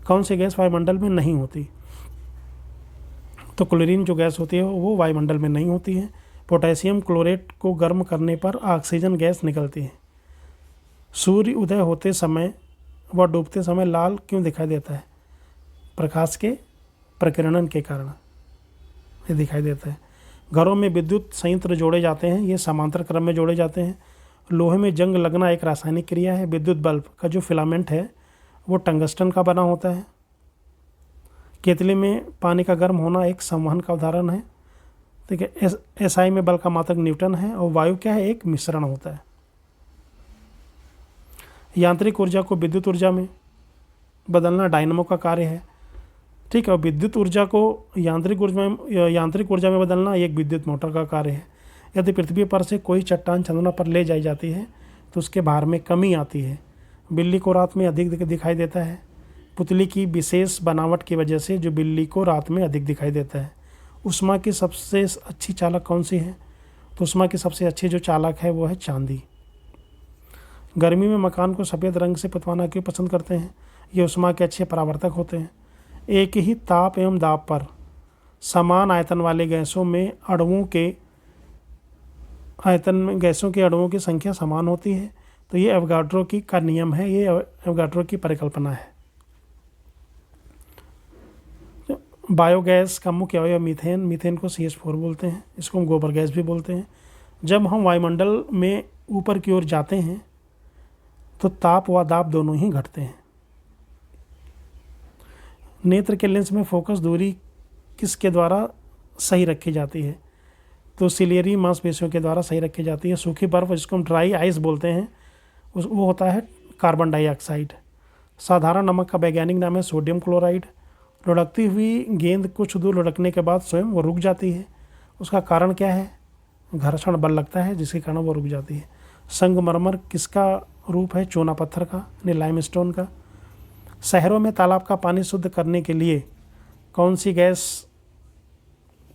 कौन सी गैस वायुमंडल में नहीं होती? तो क्लोरीन जो गैस होती है वो वायुमंडल में नहीं होती है। पोटेशियम क्लोरेट को गर्म करने पर ऑक्सीजन गैस निकलती है। सूर्य उदय होते समय व डूबते समय लाल क्यों दिखाई देता है? प्रकाश के प्रकीर्णन के कारण ये दिखाई देता है। घरों में विद्युत संयंत्र जोड़े जाते हैं, ये समांतर क्रम में जोड़े जाते हैं। लोहे में जंग लगना एक रासायनिक क्रिया है। विद्युत बल्ब का जो फिलामेंट है वो टंगस्टन का बना होता है। केतली में पानी का गर्म होना एक संवहन का उदाहरण है। ठीक है। एसआई में बल का मात्रक न्यूटन है। और वायु क्या है? एक मिश्रण होता है। यांत्रिक ऊर्जा को विद्युत ऊर्जा में बदलना डायनमो का कार्य है। ठीक है। और विद्युत ऊर्जा को यांत्रिक ऊर्जा में बदलना एक विद्युत मोटर का कार्य है। यदि पृथ्वी पर से कोई चट्टान चंद्रमा पर ले जाई जाती है तो उसके भार में कमी आती है। बिल्ली को रात में अधिक दिखाई देता है। पुतली की विशेष बनावट की वजह से जो बिल्ली को रात में अधिक दिखाई देता है। उष्मा की सबसे अच्छी चालक कौन सी है? तो उष्मा की सबसे अच्छी जो चालक है वो है चांदी। गर्मी में मकान को सफ़ेद रंग से पुतवाना क्यों पसंद करते हैं? ये उष्मा के अच्छे परावर्तक होते हैं। एक ही ताप एवं दाब पर समान आयतन वाले गैसों के अणुओं की संख्या समान होती है। तो ये एवोगाड्रो का नियम है, ये एवोगाड्रो की परिकल्पना है। बायोगैस का मुख्य अवयव मीथेन को CH4 बोलते हैं। इसको हम गोबर गैस भी बोलते हैं। जब हम वायुमंडल में ऊपर की ओर जाते हैं तो ताप व दाब दोनों ही घटते हैं। नेत्र के लेंस में फोकस दूरी किसके द्वारा सही रखी जाती है? तो सिलियरी मांसपेशियों के द्वारा सही रखी जाती है। सूखी बर्फ जिसको हम ड्राई आइस बोलते हैं वो होता है कार्बन डाइऑक्साइड। साधारण नमक का वैज्ञानिक नाम है सोडियम क्लोराइड। लुढ़कती हुई गेंद कुछ दूर लुढ़कने के बाद स्वयं वो रुक जाती है। उसका कारण क्या है? घर्षण बल लगता है जिसके कारण वो रुक जाती है। संगमरमर किसका रूप है? चूना पत्थर का, यानी लाइमस्टोन का। शहरों में तालाब का पानी शुद्ध करने के लिए कौन सी गैस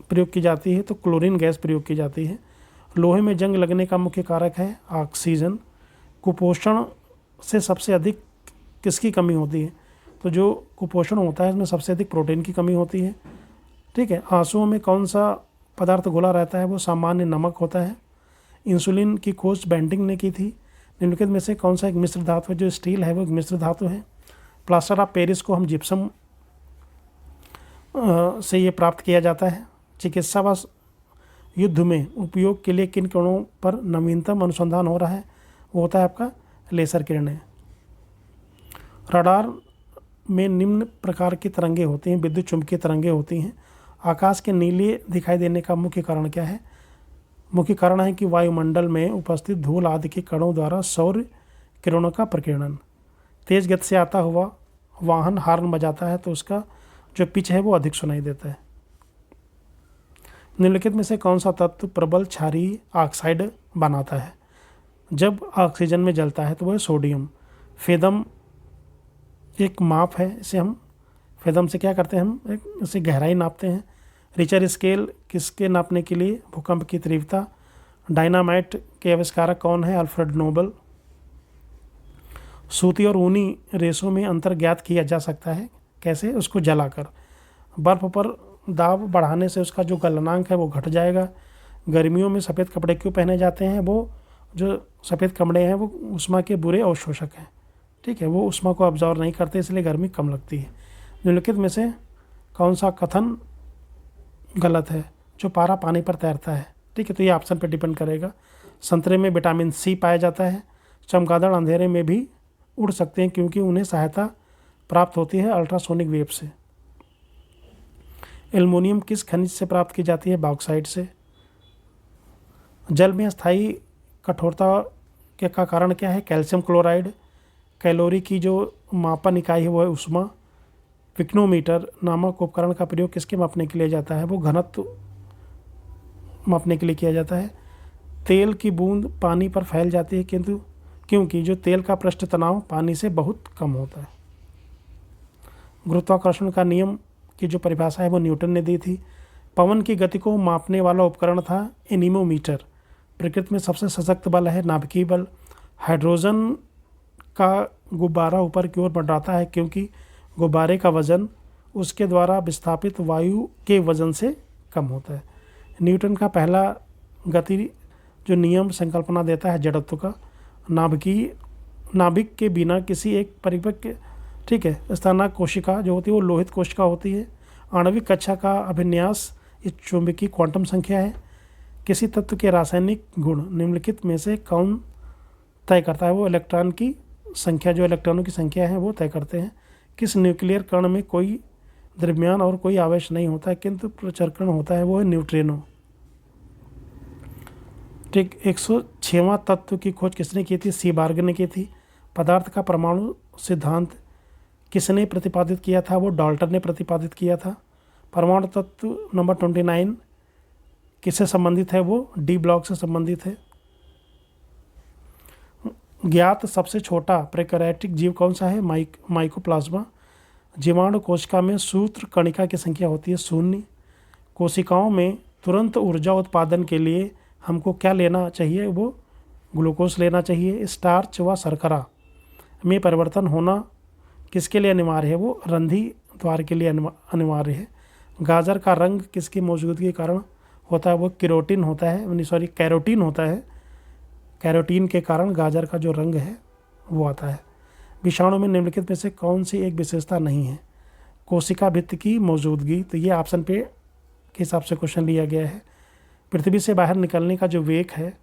प्रयोग की जाती है? तो क्लोरीन गैस प्रयोग की जाती है। लोहे में जंग लगने का मुख्य कारक है ऑक्सीजन। कुपोषण से सबसे अधिक किसकी कमी होती है? तो जो कुपोषण होता है इसमें सबसे अधिक प्रोटीन की कमी होती है। ठीक है। आंसुओं में कौन सा पदार्थ घुला रहता है? वो सामान्य नमक होता है। इंसुलिन की खोज बेंटिंग ने की थी। निम्नलिखित में से कौन सा एक मिश्र धातु है? जो स्टील है वो एक मिश्र धातु है। प्लास्टर ऑफ पेरिस को हम जिप्सम से ये प्राप्त किया जाता है। चिकित्सा व युद्ध में उपयोग के लिए किन किरणों पर नवीनतम अनुसंधान हो रहा है? वो होता है आपका लेसर किरणें। रडार में निम्न प्रकार की तरंगें होती हैं। विद्युत चुंबकीय तरंगें होती हैं। आकाश के नीले दिखाई देने का मुख्य कारण क्या है? मुख्य कारण है कि वायुमंडल में उपस्थित धूल आदि के कणों द्वारा सौर किरणों का प्रकीर्णन। तेज गति से आता हुआ वाहन हॉर्न बजाता है तो उसका जो पिच है वो अधिक सुनाई देता है। निम्नलिखित में से कौन सा तत्व प्रबल क्षारीय ऑक्साइड बनाता है? जब ऑक्सीजन में जलता है तो वह सोडियम। फेदम एक माप है। इसे हम फेदम से क्या करते हैं? हम इसे गहराई नापते हैं। रिचर स्केल किसके नापने के लिए? भूकंप की तीव्रता। डायनामाइट के आविष्कारक कौन है? Alfred Nobel. सूती और ऊनी रेशों में अंतर ज्ञात किया जा सकता है कैसे? उसको जलाकर। बर्फ़ पर दाब बढ़ाने से उसका जो गलनांक है वो घट जाएगा। गर्मियों में सफ़ेद कपड़े क्यों पहने जाते हैं? वो जो सफ़ेद कपड़े हैं वो उष्मा के बुरे अवशोषक हैं। ठीक है। वो उष्मा को अब्जॉर्व नहीं करते इसलिए गर्मी कम लगती है। निम्नलिखित में से कौन सा कथन गलत है? जो पारा पानी पर तैरता है। ठीक है। तो ये ऑप्शन पर डिपेंड करेगा। संतरे में विटामिन C पाया जाता है। चमगादड़ अंधेरे में भी उड़ सकते हैं क्योंकि उन्हें सहायता प्राप्त होती है अल्ट्रासोनिक वेव से। एल्युमिनियम किस खनिज से प्राप्त की जाती है? बॉक्साइट से। जल में स्थायी कठोरता का कारण क्या है? Calcium chloride. कैलोरी की जो मापन इकाई है वो है उष्मा। पिक्नोमीटर नामक उपकरण का प्रयोग किसके मापने के लिए जाता है? वो घनत्व मापने के लिए किया जाता है। तेल की बूंद पानी पर फैल जाती है किंतु क्योंकि जो तेल का पृष्ठ तनाव पानी से बहुत कम होता है। गुरुत्वाकर्षण का नियम की जो परिभाषा है वो न्यूटन ने दी थी। पवन की गति को मापने वाला उपकरण था एनीमोमीटर। प्रकृति में सबसे सशक्त बल है नाभिकीय बल। हाइड्रोजन का गुब्बारा ऊपर की ओर मंडराता है क्योंकि गुब्बारे का वजन उसके द्वारा विस्थापित वायु के वजन से कम होता है। न्यूटन का पहला गति जो नियम संकल्पना देता है जड़त्व का, नाभिक के बिना किसी एक परिपक्व, ठीक है, स्थानांक कोशिका जो होती है वो लोहित कोशिका होती है। आणविक कक्षा का अभिन्यास एक चुंबकीय क्वांटम संख्या है। किसी तत्व के रासायनिक गुण निम्नलिखित में से कौन तय करता है? वो इलेक्ट्रॉन की संख्या, जो इलेक्ट्रॉनों की संख्या है वो तय करते हैं। किस न्यूक्लियर कण में कोई द्रव्यमान और कोई आवेश नहीं होता है किंतु प्रचरकण होता है? वो है न्यूट्रिनो। ठीक, 106वां तत्व की खोज किसने की थी? सी बार्ग ने की थी। पदार्थ का परमाणु सिद्धांत किसने प्रतिपादित किया था? वो डाल्टन ने प्रतिपादित किया था। परमाणु तत्व नंबर 29 किससे संबंधित है? वो डी ब्लॉक से संबंधित है। ज्ञात सबसे छोटा प्रोकैरियोटिक जीव कौन सा है? माइकोप्लाज्मा। जीवाणु कोशिका में सूत्र कणिका की संख्या होती है 0। कोशिकाओं में तुरंत ऊर्जा उत्पादन के लिए हमको क्या लेना चाहिए? वो ग्लूकोज लेना चाहिए। स्टार्च व शर्करा में परिवर्तन होना किसके लिए अनिवार्य है? वो रंधी द्वार के लिए अनिवार्य है। गाजर का रंग किसकी मौजूदगी के कारण होता है? वो कैरोटीन होता है। कैरोटीन के कारण गाजर का जो रंग है वो आता है। विषाणु में निम्नलिखित में से कौन सी एक विशेषता नहीं है? कोशिका भित्ति की मौजूदगी। तो ये ऑप्शन पे के हिसाब से क्वेश्चन लिया गया है। पृथ्वी से बाहर निकलने का जो वेग है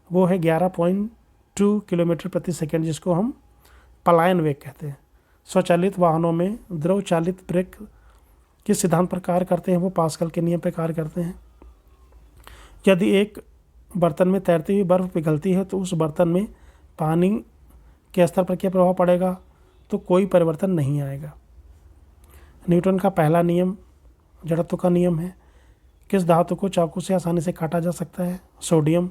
वो है 11.2 किलोमीटर प्रति सेकंड, जिसको हम पलायन वेग कहते हैं। स्वचालित वाहनों में द्रव चालित ब्रेक किस सिद्धांत पर कार्य करते हैं? वो पास्कल के नियम पर कार्य करते हैं। यदि एक बर्तन में तैरती हुई बर्फ़ पिघलती है तो उस बर्तन में पानी के स्तर पर क्या प्रभाव पड़ेगा? तो कोई परिवर्तन नहीं आएगा। न्यूटन का पहला नियम जड़त्व का नियम है। किस धातु को चाकू से आसानी से काटा जा सकता है? सोडियम।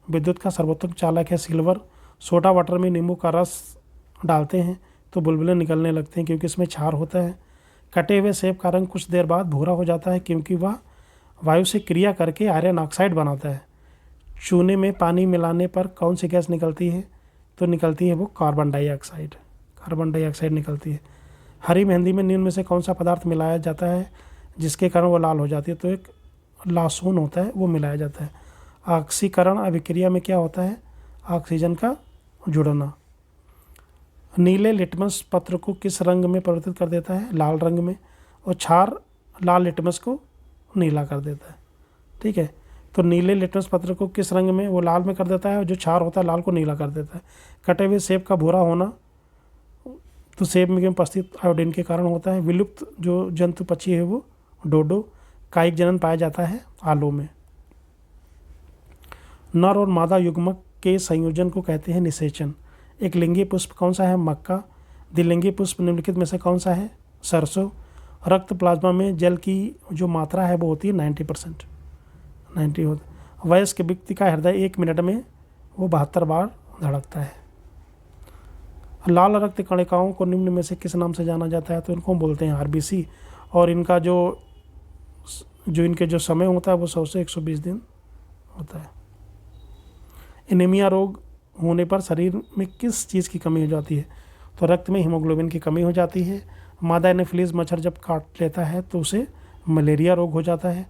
विद्युत का सर्वोत्तम चालक है सिल्वर। सोडा वाटर में नींबू का रस डालते हैं तो बुलबुले निकलने लगते हैं क्योंकि इसमें क्षार होता है। कटे हुए सेब का रंग कुछ देर बाद भूरा हो जाता है क्योंकि वह वायु से क्रिया करके आयरन ऑक्साइड बनाता है। चूने में पानी मिलाने पर कौन सी गैस निकलती है? तो निकलती है वो कार्बन डाइऑक्साइड निकलती है। हरी मेहंदी में निम्न में से कौन सा पदार्थ मिलाया जाता है जिसके कारण वो लाल हो जाती है? तो एक लासून होता है वो मिलाया जाता है। ऑक्सीकरण अभिक्रिया में क्या होता है? ऑक्सीजन का जुड़ना। नीले लिटमस पत्र को किस रंग में परिवर्तित कर देता है? लाल रंग में। और क्षार लाल लिटमस को नीला कर देता है। ठीक है, तो नीले लिटमस पत्र को किस रंग में? वो लाल में कर देता है, और जो क्षार होता है लाल को नीला कर देता है। कटे हुए सेब का भूरा होना तो सेब में उपस्थित आयोडीन के कारण होता है। विलुप्त जो जंतु पक्षी है वो डोडो। कायिक जनन पाया जाता है आलू में। नर और मादा युग्मक के संयोजन को कहते हैं निषेचन। एक लिंगी पुष्प कौन सा है? मक्का। द्विलिंगी पुष्प निम्नलिखित में से कौन सा है? सरसों। रक्त प्लाज्मा में जल की जो मात्रा है वो होती है 90%। 90 होता। वयस्क व्यक्ति का हृदय 1 मिनट में वो 72 बार धड़कता है। लाल रक्त कणिकाओं को निम्न में से किस नाम से जाना जाता है? तो इनको बोलते हैं आरबीसी। और इनका जो इनके जो समय होता है वो 100 से 120 दिन होता है। एनीमिया रोग होने पर शरीर में किस चीज़ की कमी हो जाती है? तो रक्त में हीमोग्लोबिन की कमी हो जाती है। मादा एनोफिलीज मच्छर जब काट लेता है तो उसे मलेरिया रोग हो जाता है।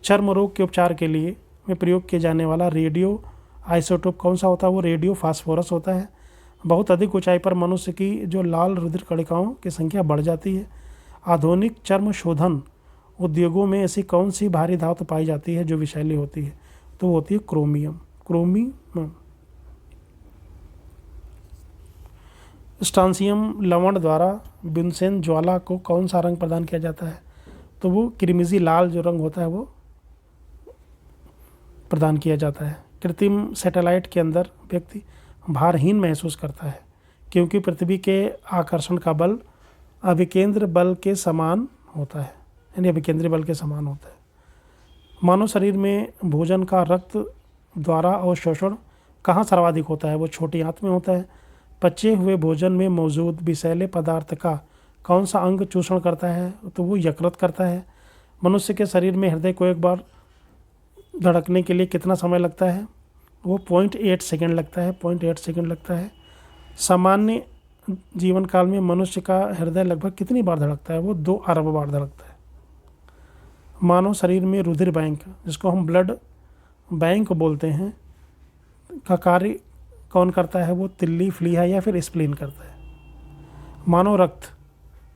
चर्म रोग के उपचार के लिए में प्रयोग किया जाने वाला रेडियो आइसोटोप कौन सा होता है? वो रेडियो फास्फोरस होता है। बहुत अधिक ऊंचाई पर मनुष्य की जो लाल रुधिर कणिकाओं की संख्या बढ़ जाती है। आधुनिक चर्म शोधन उद्योगों में ऐसी कौन सी भारी धातु पाई जाती है जो विषैली होती है? तो वो होती है क्रोमियम। स्ट्रांसियम लवण द्वारा बुनसेन ज्वाला को कौन सा रंग प्रदान किया जाता है? तो वो क्रीमिजी लाल जो रंग होता है वो प्रदान किया जाता है। कृत्रिम सैटेलाइट के अंदर व्यक्ति भारहीन महसूस करता है क्योंकि पृथ्वी के आकर्षण का बल अभिकेंद्र बल के समान होता है, यानी अभिकेंद्रीय बल के समान होता है। मानव शरीर में भोजन का रक्त द्वारा अवशोषण कहाँ सर्वाधिक होता है? वो छोटी आंत में होता है। पचे हुए भोजन में मौजूद विषैले पदार्थ का कौन सा अंग चूषण करता है? तो वो यकृत करता है। मनुष्य के शरीर में हृदय को एक बार धड़कने के लिए कितना समय लगता है? वो 0.8 सेकेंड लगता है। 0.8 सेकेंड लगता है। सामान्य जीवन काल में मनुष्य का हृदय लगभग कितनी बार धड़कता है? वो 2 अरब बार धड़कता है। मानव शरीर में रुधिर बैंक, जिसको हम ब्लड बैंक बोलते हैं, का कार्य कौन करता है? वो तिल्ली, फ्लीहा या फिर स्प्लीन करता है। मानव रक्त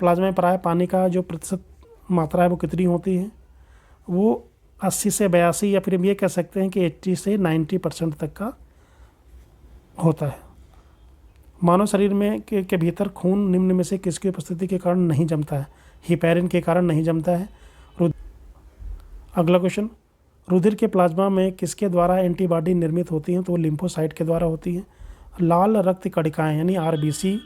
प्लाज्मा में प्राय पानी का जो प्रतिशत मात्रा है वो कितनी होती है? वो 80 से 82 या फिर हम ये कह सकते हैं कि 80 से 90% तक का होता है। मानव शरीर में के भीतर खून निम्न में से किसकी उपस्थिति के कारण नहीं जमता है? हिपैरिन के कारण नहीं जमता है। अगला क्वेश्चन, रुधिर के प्लाज्मा में किसके द्वारा एंटीबॉडी निर्मित होती हैं? तो वो लिम्फोसाइट के द्वारा होती हैं। लाल रक्त कणिकाएँ यानी आरबीसी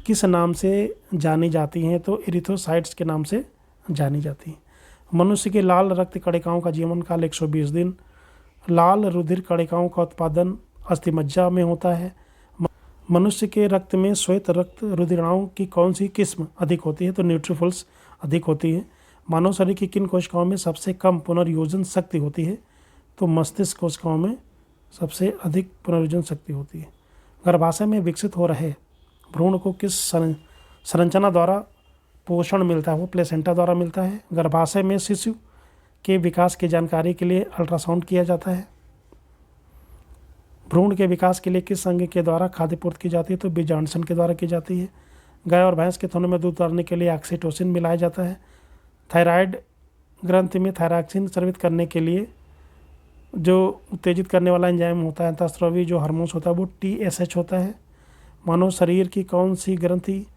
किस नाम से जानी जाती हैं? तो इरिथ्रोसाइट्स के नाम से जानी जाती हैं। मनुष्य के लाल रक्त कणिकाओं का जीवन काल 120 दिन। लाल रुधिर कणिकाओं का उत्पादन अस्थिमज्जा में होता है। मनुष्य के रक्त में श्वेत रक्त रुधिराणुओं की कौन सी किस्म अधिक होती है? तो न्यूट्रोफिल्स अधिक होती है। मानव शरीर की किन कोशिकाओं में सबसे कम पुनर्योजन शक्ति होती है? तो मस्तिष्क कोशिकाओं में सबसे अधिक पुनर्योजन शक्ति होती है। गर्भाशय में विकसित हो रहे भ्रूण को किस संरचना द्वारा पोषण मिलता है? वो प्लेसेंटा द्वारा मिलता है। गर्भाशय में शिशु के विकास की जानकारी के लिए अल्ट्रासाउंड किया जाता है। भ्रूण के विकास के लिए किस अंग के द्वारा खाद्य पूर्ति की जाती है? तो बीजांडसन के द्वारा की जाती है। गाय और भैंस के थनों में दूध उतारने के लिए ऑक्सीटोसिन मिलाया जाता है। थायराइड ग्रंथि में थायरॉक्सिन स्रावित करने के लिए जो उत्तेजित करने वाला एंजाइम होता है, अंतःस्रावी जो हार्मोन्स होता है, वो TSH होता है। मानव शरीर की कौन सी ग्रंथि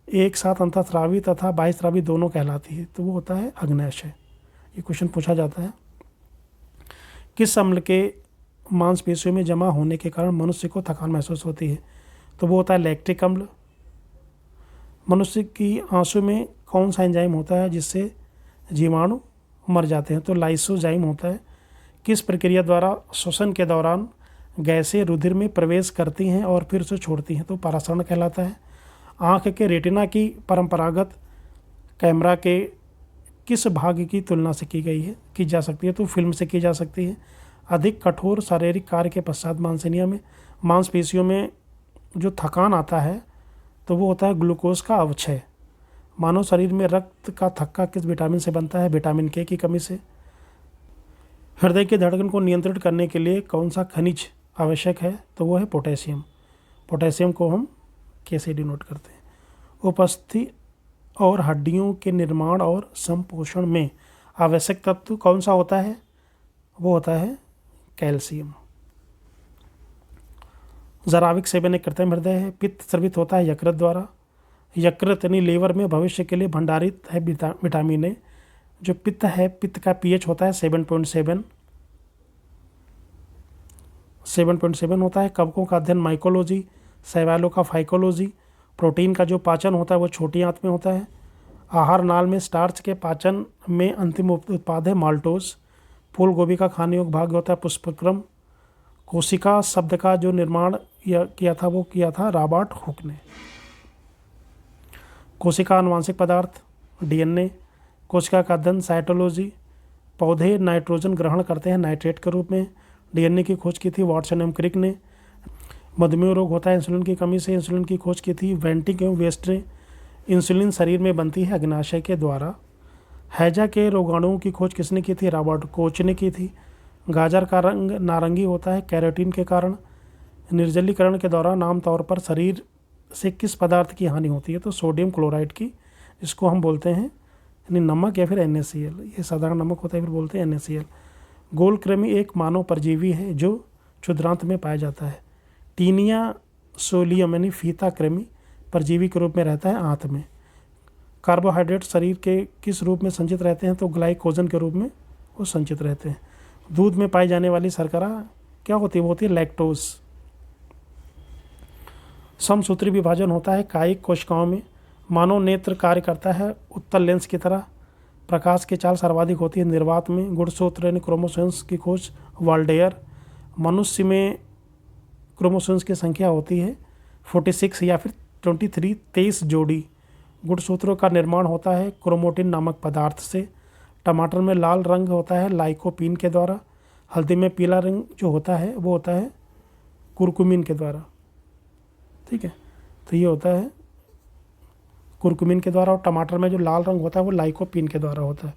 एक साथ अंतःस्रावी तथा बाह्यस्रावी दोनों कहलाती है? तो वो होता है अग्न्याशय। ये क्वेश्चन पूछा जाता है। किस अम्ल के मांसपेशियों में जमा होने के कारण मनुष्य को थकान महसूस होती है? तो वो होता है लैक्टिक अम्ल। मनुष्य की आंसू में कौन सा एंजाइम होता है जिससे जीवाणु मर जाते हैं? तो लाइसोजाइम होता है। किस प्रक्रिया द्वारा श्वसन के दौरान गैसें रुधिर में प्रवेश करती हैं और फिर उसे छोड़ती हैं? तो परासरण कहलाता है। आँख के रेटिना की परंपरागत कैमरा के किस भाग की तुलना से की जा सकती है? तो फिल्म से की जा सकती है। अधिक कठोर शारीरिक कार्य के पश्चात मांसपेशियों में जो थकान आता है तो वो होता है ग्लूकोज का अवक्षय। मानव शरीर में रक्त का थक्का किस विटामिन से बनता है? विटामिन के की कमी से। हृदय की धड़कन को नियंत्रित करने के लिए कौन सा खनिज आवश्यक है? तो वो है पोटेशियम। पोटेशियम को हम के से डिनोट करते हैं। उपस्थिति और हड्डियों के निर्माण और संपोषण में आवश्यक तत्व कौन सा होता है? वो होता है कैल्शियम। जराविक सेवन एक कृत्रिम हृदय है। पित्त स्रावित होता है यकृत द्वारा। यकृत यानी लीवर में भविष्य के लिए भंडारित है विटामिन ए। जो पित्त है, पित्त का pH होता है 7.7 होता है। कवकों का अध्ययन माइकोलॉजी, शैवालों का फाइकोलॉजी। प्रोटीन का जो पाचन होता है वो छोटी आंत में होता है। आहार नाल में स्टार्च के पाचन में अंतिम उत्पाद है माल्टोज। फूल गोभी का खाने योग्य भाग होता है पुष्पक्रम। कोशिका शब्द का जो निर्माण किया था रॉबर्ट हुक ने। कोशिका आनुवांशिक पदार्थ DNA। कोशिका का अध्ययन साइटोलॉजी। पौधे नाइट्रोजन ग्रहण करते हैं नाइट्रेट के रूप में। DNA की खोज की थी वाटसन एवं क्रिक ने। मधुमेह रोग होता है इंसुलिन की कमी से। इंसुलिन की खोज की थी वेंटिक एवं वेस्ट ने। इंसुलिन शरीर में बनती है अग्नाशय के द्वारा। हैजा के रोगाणुओं की खोज किसने की थी? रॉबर्ट कोच ने की थी। गाजर का रंग नारंगी होता है कैरोटीन के कारण। निर्जलीकरण के दौरान आमतौर पर शरीर से किस पदार्थ की हानि होती है? तो सोडियम क्लोराइड की, जिसको हम बोलते हैं यानी नमक या फिर NaCl। ये साधारण नमक होता है, फिर बोलते हैं NaCl। गोलकृमि एक मानव परजीवी है जो क्षुद्रांत में पाया जाता है। टीनिया सोलियम यानी फीता कृमि परजीवी के रूप में रहता है आंत में। कार्बोहाइड्रेट शरीर के किस रूप में संचित रहते हैं? तो ग्लाइकोजन के रूप में वो संचित रहते हैं। दूध में पाई जाने वाली शर्करा क्या होती है? वो होती है लैक्टोज। समसूत्री विभाजन होता है कायिक कोशिकाओं में। मानव नेत्र कार्य करता है उत्तल लेंस की तरह। प्रकाश की चाल सर्वाधिक होती है निर्वात में। गुणसूत्र यानी क्रोमोसोम्स की खोज वाल्डेयर। मनुष्य में क्रोमोसोम्स की संख्या होती है 46 या फिर 23 जोड़ी। गुणसूत्रों का निर्माण होता है क्रोमोटिन नामक पदार्थ से। टमाटर में लाल रंग होता है लाइकोपीन के द्वारा। हल्दी में पीला रंग जो होता है वो होता है कुरकुमिन के द्वारा। ठीक है। तो ये होता है कुरकुमिन के द्वारा, और टमाटर में जो लाल रंग होता है वो लाइकोपीन के द्वारा होता है।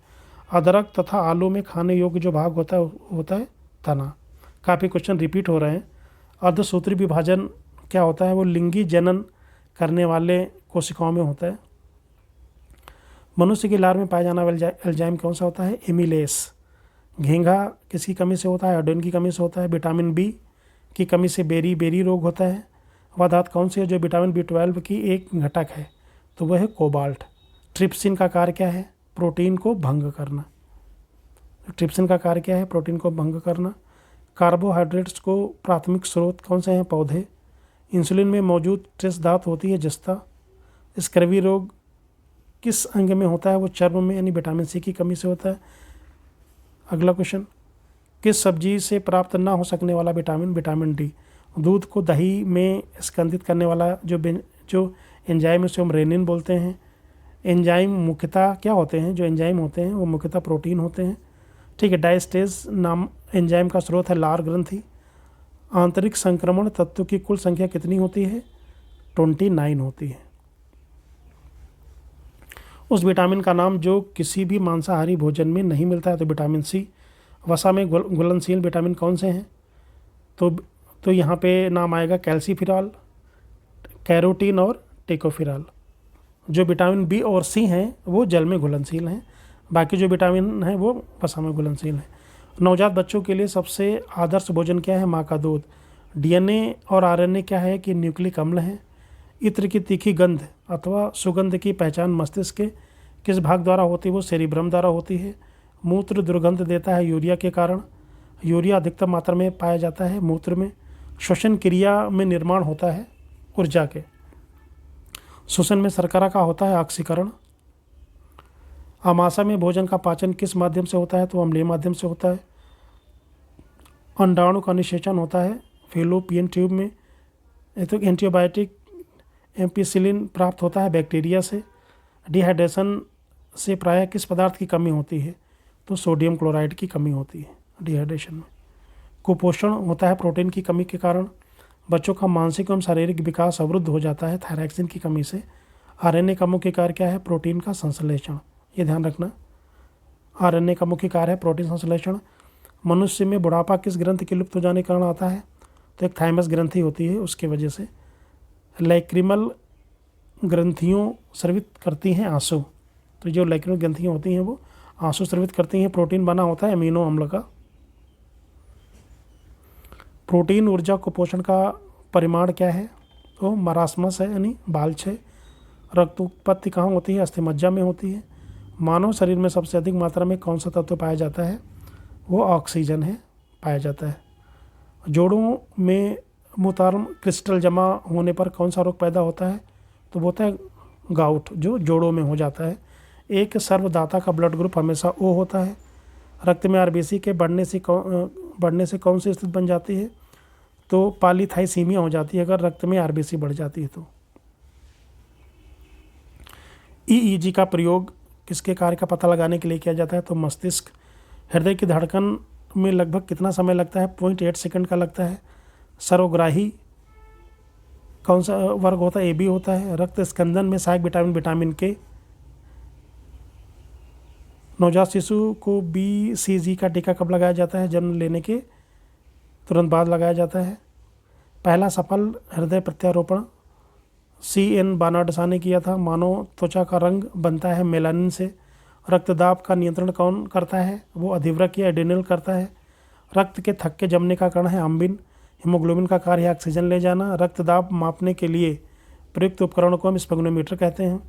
अदरक तथा आलू में खाने योग्य जो भाग होता है तना। काफ़ी क्वेश्चन रिपीट हो रहे हैं। अर्धसूत्री विभाजन क्या होता है? वो लिंगी जनन करने वाले कोशिकाओं में होता है। मनुष्य की लार में पाया जाने वाला एंजाइम कौन सा होता है? एमिलेस। घेंघा किसकी कमी से होता है? आयोडीन की कमी से होता है। विटामिन बी की कमी से बेरी रोग होता है। वह धातु कौन सी है जो विटामिन B12 की एक घटक है? तो वह है कोबाल्ट। ट्रिप्सिन का कार्य क्या है? प्रोटीन को भंग करना। ट्रिप्सिन का कार्य क्या है? प्रोटीन को भंग करना। कार्बोहाइड्रेट्स को प्राथमिक स्रोत कौन से हैं? पौधे। इंसुलिन में मौजूद ट्रेस धातु होती है जस्ता। स्कर्वी रोग किस अंग में होता है? वो चर्म में, यानी विटामिन सी की कमी से होता है। अगला क्वेश्चन, किस सब्जी से प्राप्त ना हो सकने वाला विटामिन? Vitamin D. दूध को दही में स्कंदित करने वाला जो एंजाइम है उसे हम रेनिन बोलते हैं। एंजाइम मुख्यतः क्या होते हैं? जो एंजाइम होते हैं वो मुख्यतः प्रोटीन होते हैं। ठीक है। डायस्टेज नाम एंजाइम का स्रोत है लार ग्रंथि। आंतरिक संक्रमण तत्व की कुल संख्या कितनी होती है? 29 होती है। उस विटामिन का नाम जो किसी भी मांसाहारी भोजन में नहीं मिलता है, तो विटामिन सी। वसा में घुलनशील विटामिन कौन से हैं? तो यहाँ पे नाम आएगा कैल्सीफिरॉल, कैरोटीन और टेकोफिरॉल। जो विटामिन बी और सी हैं वो जल में घुलनशील हैं, बाकी जो विटामिन हैं वो वसा में घुलनशील हैं। नवजात बच्चों के लिए सबसे आदर्श भोजन क्या है? माँ का दूध। डीएनए और आरएनए क्या है? कि न्यूक्लिक अम्ल हैं। इत्र की तीखी गंध अथवा सुगंध की पहचान मस्तिष्क के किस भाग द्वारा होती है? वो सेरिब्रम द्वारा होती है। मूत्र दुर्गंध देता है यूरिया के कारण। यूरिया अधिकतम मात्रा में पाया जाता है मूत्र में। श्वसन क्रिया में निर्माण होता है ऊर्जा के। श्वसन में शर्करा का होता है ऑक्सीकरण। आमाशय में भोजन का पाचन किस माध्यम से होता है? तो अम्लीय माध्यम से होता है। अंडाणु का निषेचन होता है फेलोपियन ट्यूब में। तो एंटीबायोटिक एम्पिसिलिन प्राप्त होता है बैक्टीरिया से। डिहाइड्रेशन से प्रायः किस पदार्थ की कमी होती है? तो सोडियम क्लोराइड की कमी होती है डिहाइड्रेशन में। कुपोषण होता है प्रोटीन की कमी के कारण। बच्चों का मानसिक एवं शारीरिक विकास अवरुद्ध हो जाता है थायरॉक्सिन की कमी से। आरएनए का मुख्य कार्य क्या है? प्रोटीन का संश्लेषण। ये ध्यान रखना, आरएनए का मुख्य कार्य है प्रोटीन संश्लेषण। मनुष्य में बुढ़ापा किस ग्रंथि के लुप्त हो जाने के कारण आता है? तो एक थाइमस ग्रंथि होती है, उसके वजह से। लैक्रिमल ग्रंथियों स्रावित करती हैं आंसू। तो जो लैक्रिमल ग्रंथियाँ होती हैं वो आंसू स्रावित करती हैं। प्रोटीन बना होता है अमीनो अम्ल का। प्रोटीन ऊर्जा कुपोषण का परिमाण क्या है? तो मरासमस है, यानी बालछय। रक्त उत्पत्ति कहाँ होती है? अस्थिमज्जा में होती है। मानव शरीर में सबसे अधिक मात्रा में कौन सा तत्व पाया जाता है? वो ऑक्सीजन है, पाया जाता है। जोड़ों में मुतार्म क्रिस्टल जमा होने पर कौन सा रोग पैदा होता है? तो वो होता है गाउट, जो जोड़ों में हो जाता है। एक सर्वदाता का ब्लड ग्रुप हमेशा O होता है। रक्त में आरबीसी के बढ़ने से कौन सी स्थिति बन जाती है? तो पॉलीथाइसीमिया हो जाती है अगर रक्त में आरबीसी बढ़ जाती है तो। EEG का प्रयोग किसके कार्य का पता लगाने के लिए किया जाता है? तो मस्तिष्क। हृदय की धड़कन में लगभग कितना समय लगता है? 0.8 सेकंड का लगता है। सर्वग्राही कौन सा वर्ग होता है? AB होता है। रक्त स्कंदन में सहायक विटामिन के। नवजात शिशु को BCG का टीका कब लगाया जाता है? जन्म लेने के तुरंत बाद लगाया जाता है। पहला सफल हृदय प्रत्यारोपण CN बार्नार्ड ने किया था। मानव त्वचा का रंग बनता है मेलानिन से। रक्तदाब का नियंत्रण कौन करता है? वो अधिवृक्क या एड्रिनल करता है। रक्त के थक्के जमने का कारण है अम्बिन। हीमोग्लोबिन का कार्य है ऑक्सीजन ले जाना। रक्तदाब मापने के लिए प्रयुक्त उपकरण को हम स्पेग्नोमीटर कहते हैं।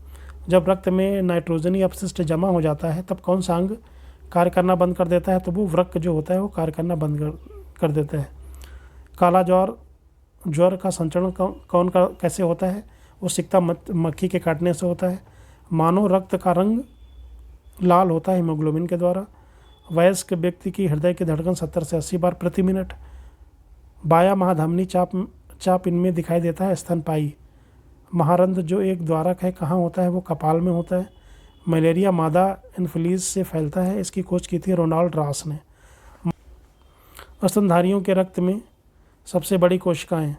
जब रक्त में नाइट्रोजनी अपशिष्ट जमा हो जाता है तब कौन सा अंग कार्य करना बंद कर देता है? तो वो वृक्क जो होता है वो कार्य करना बंद कर देता है। काला ज्वर का संचरण कैसे होता है? वो सिकता मक्खी के काटने से होता है। मानव रक्त का रंग लाल होता है हीमोग्लोबिन के द्वारा। वयस्क व्यक्ति की हृदय की धड़कन 70 से 80 बार प्रति मिनट। बाया महाधमनी चाप इनमें दिखाई देता है स्तनपायी। महारंध्र जो एक द्वारक है कहाँ होता है? वो कपाल में होता है। मलेरिया मादा एनफ्लूएंजा से फैलता है, इसकी खोज की थी रोनाल्ड रॉस ने। स्तनधारियों के रक्त में सबसे बड़ी कोशिकाएं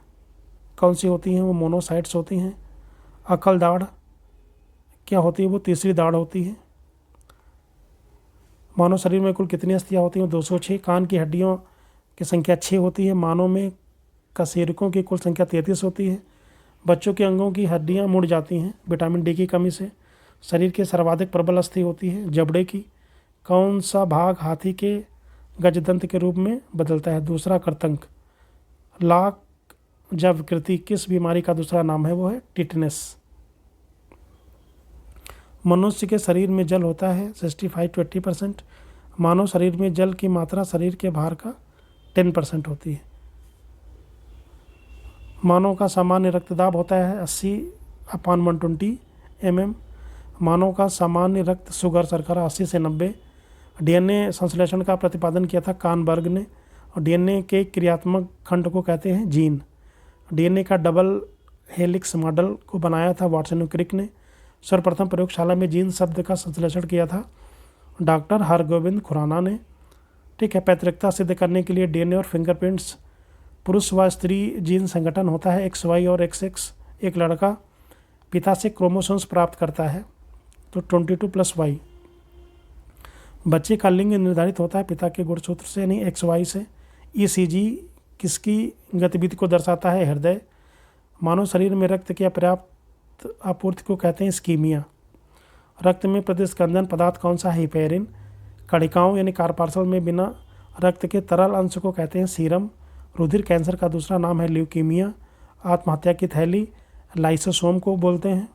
कौन सी होती हैं? वो मोनोसाइट्स होती हैं। अकल दाढ़ क्या होती है? वो तीसरी दाढ़ होती है। मानव शरीर में कुल कितनी अस्थियाँ होती हैं? 206। कान की हड्डियों की संख्या 6 होती है। मानव में कशेरुकों की कुल संख्या 33 होती है। बच्चों के अंगों की हड्डियाँ मुड़ जाती हैं विटामिन डी की कमी से। शरीर की सर्वाधिक प्रबल अस्थि होती है जबड़े की। कौन सा भाग हाथी के गजदंत के रूप में बदलता है? दूसरा कर्तंक। लाक जब विकृति किस बीमारी का दूसरा नाम है? वो है टिटनेस। मनुष्य के शरीर में जल होता है 65 to 80%। मानव शरीर में जल की मात्रा शरीर के भार का 10% होती है। मानव का सामान्य रक्तदाब होता है 80/120 mm। मानव का सामान्य रक्त शुगर शर्करा 80 से 90। डीएनए संश्लेषण का प्रतिपादन किया था कानबर्ग ने। और डीएनए के क्रियात्मक खंड को कहते हैं जीन। डीएनए का डबल हेलिक्स मॉडल को बनाया था वाटसन और क्रिक ने। सर्वप्रथम प्रयोगशाला में जीन शब्द का संश्लेषण किया था डॉक्टर हरगोविंद खुराना ने। ठीक है। पैतृकता सिद्ध करने के लिए डीएनए और फिंगरप्रिंट्स पुरुष व स्त्री जीन संगठन होता है XY और XX। एक लड़का पिता से क्रोमोसोम्स प्राप्त करता है तो 22+Y। बच्चे का लिंग निर्धारित होता है पिता के गुणसूत्र से यानी XY से। ECG किसकी गतिविधि को दर्शाता है? हृदय। मानव शरीर में रक्त की अपर्याप्त आपूर्ति को कहते हैं इस्कीमिया। रक्त में प्रतिस्पंदन पदार्थ कौन सा है? हिपेरिन। कणिकाओं यानी कार्पार्सल में बिना रक्त के तरल अंश को कहते हैं सीरम। रुधिर कैंसर का दूसरा नाम है ल्यूकीमिया। आत्महत्या की थैली लाइसोसोम को बोलते हैं।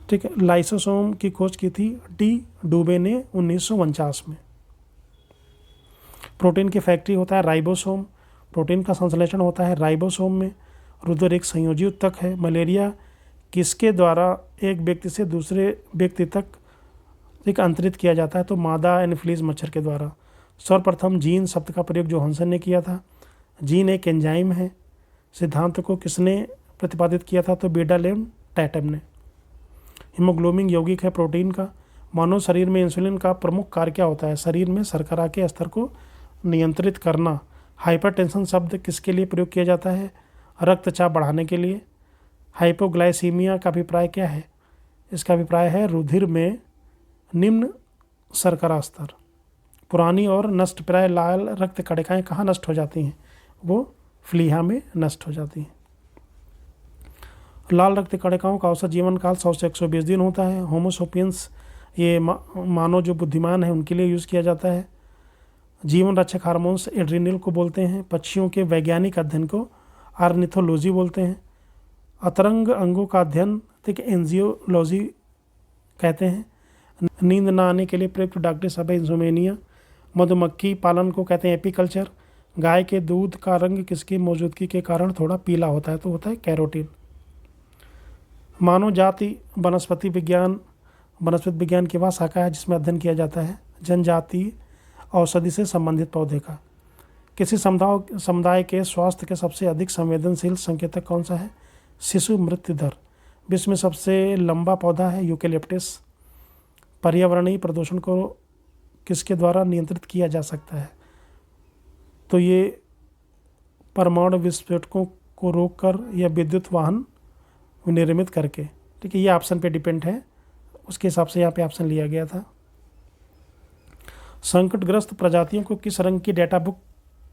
ठीक है। लाइसोसोम की खोज की थी डी डूबे ने 1949 में। प्रोटीन की फैक्ट्री होता है राइबोसोम। प्रोटीन का संश्लेषण होता है राइबोसोम में। रुधिर एक संयोजी ऊतक है। मलेरिया किसके द्वारा एक व्यक्ति से दूसरे व्यक्ति तक एक अंतरित किया जाता है? तो मादा एनोफिलीज मच्छर के द्वारा। सर्वप्रथम जीन शब्द का प्रयोग जोहानसन ने किया था। जीन एक एंजाइम है। सिद्धांत को किसने प्रतिपादित किया था? तो बेडालेम टैटम ने। हीमोग्लोबिन यौगिक है प्रोटीन का। मानव शरीर में इंसुलिन का प्रमुख कार्य क्या होता है? शरीर में शर्करा के स्तर को नियंत्रित करना। हाइपरटेंशन शब्द किसके लिए प्रयोग किया जाता है? रक्तचाप बढ़ाने के लिए। हाइपोग्लाइसीमिया का अभिप्राय क्या है? इसका अभिप्राय है रुधिर में निम्न शर्करा स्तर। पुरानी और नष्टप्राय लाल रक्त कणिकाएं कहाँ नष्ट हो जाती हैं? वो फ्लीहा में नष्ट हो जाती हैं। लाल रक्त कणिकाओं का औसत जीवन काल 100 से 120 दिन होता है। होमोसोपियंस ये मानव जो बुद्धिमान है उनके लिए यूज़ किया जाता है। जीवन रक्षक हार्मोन्स एड्रीनल को बोलते हैं। पक्षियों के वैज्ञानिक अध्ययन को ऑर्निथोलॉजी बोलते हैं। अतरंग अंगों का अध्ययन ठीक एंजियोलॉजी कहते हैं। नींद न आने के लिए प्रयुक्त डॉक्टरी सब है इंसोमेनिया। मधुमक्खी पालन को कहते हैं एपीकल्चर। गाय के दूध का रंग किसकी मौजूदगी के कारण थोड़ा पीला होता है? तो होता है कैरोटीन। मानव जाति वनस्पति विज्ञान की वह शाखा है जिसमें अध्ययन किया जाता है जनजाति औषधि से संबंधित पौधे का। किसी समुदाय के स्वास्थ्य के सबसे अधिक संवेदनशील संकेतक कौन सा है? शिशु मृत्यु दर। विश्व में सबसे लंबा पौधा है यूकेलिप्टस। पर्यावरणीय प्रदूषण को किसके द्वारा नियंत्रित किया जा सकता है? तो ये परमाणु विस्फोटकों को रोककर या विद्युत वाहन निर्मित करके। ठीक है। ये ऑप्शन पे डिपेंड है, उसके हिसाब से यहाँ पे ऑप्शन लिया गया था। संकटग्रस्त प्रजातियों को किस रंग की डेटा बुक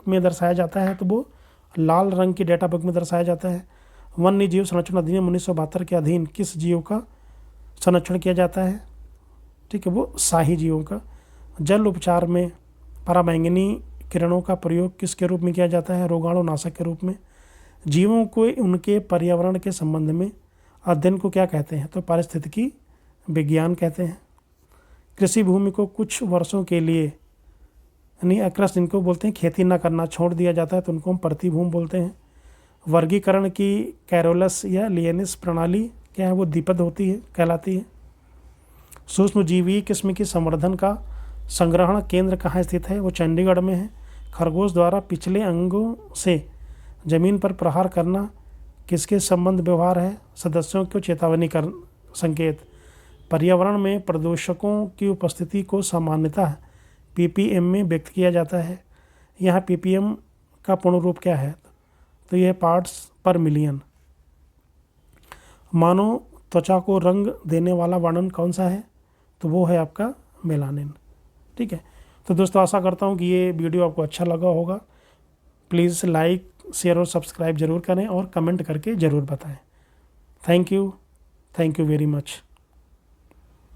में दर्शाया जाता है? तो वो लाल रंग की डेटा बुक में दर्शाया जाता है। वन्य जीव संरक्षण अधिनियम 1972 के अधीन किस जीव का संरक्षण किया जाता है? ठीक है, वो शाही जीवों का। जल उपचार में पराबैंगनी किरणों का प्रयोग किसके रूप में किया जाता है? रोगाणुनाशक के रूप में। जीवों को उनके पर्यावरण के संबंध में अध्ययन को क्या कहते हैं? तो पारिस्थितिकी विज्ञान कहते हैं। कृषि भूमि को कुछ वर्षों के लिए यानी अक्रस जिनको बोलते हैं खेती ना करना छोड़ दिया जाता है तो उनको हम प्रतिभूमि बोलते हैं। वर्गीकरण की कैरोलस या लियनिस प्रणाली क्या है? वो द्विपद होती है कहलाती है। सूक्ष्म जीवी किस्म की संवर्धन का संग्रहण केंद्र कहाँ स्थित है? वो चंडीगढ़ में है। खरगोश द्वारा पिछले अंगों से जमीन पर प्रहार करना किसके संबंध व्यवहार है? सदस्यों को चेतावनी कर संकेत। पर्यावरण में प्रदूषकों की उपस्थिति को सामान्यतः ppm में व्यक्त किया जाता है। यहाँ ppm का पूर्ण रूप क्या है? तो यह पार्ट्स पर मिलियन। मानव त्वचा को रंग देने वाला वर्णन कौन सा है? तो वो है आपका मेलानिन। ठीक है, तो दोस्तों आशा करता हूँ कि ये वीडियो आपको अच्छा लगा होगा। प्लीज़ लाइक, शेयर और सब्सक्राइब ज़रूर करें और कमेंट करके ज़रूर बताएं। Thank you very much.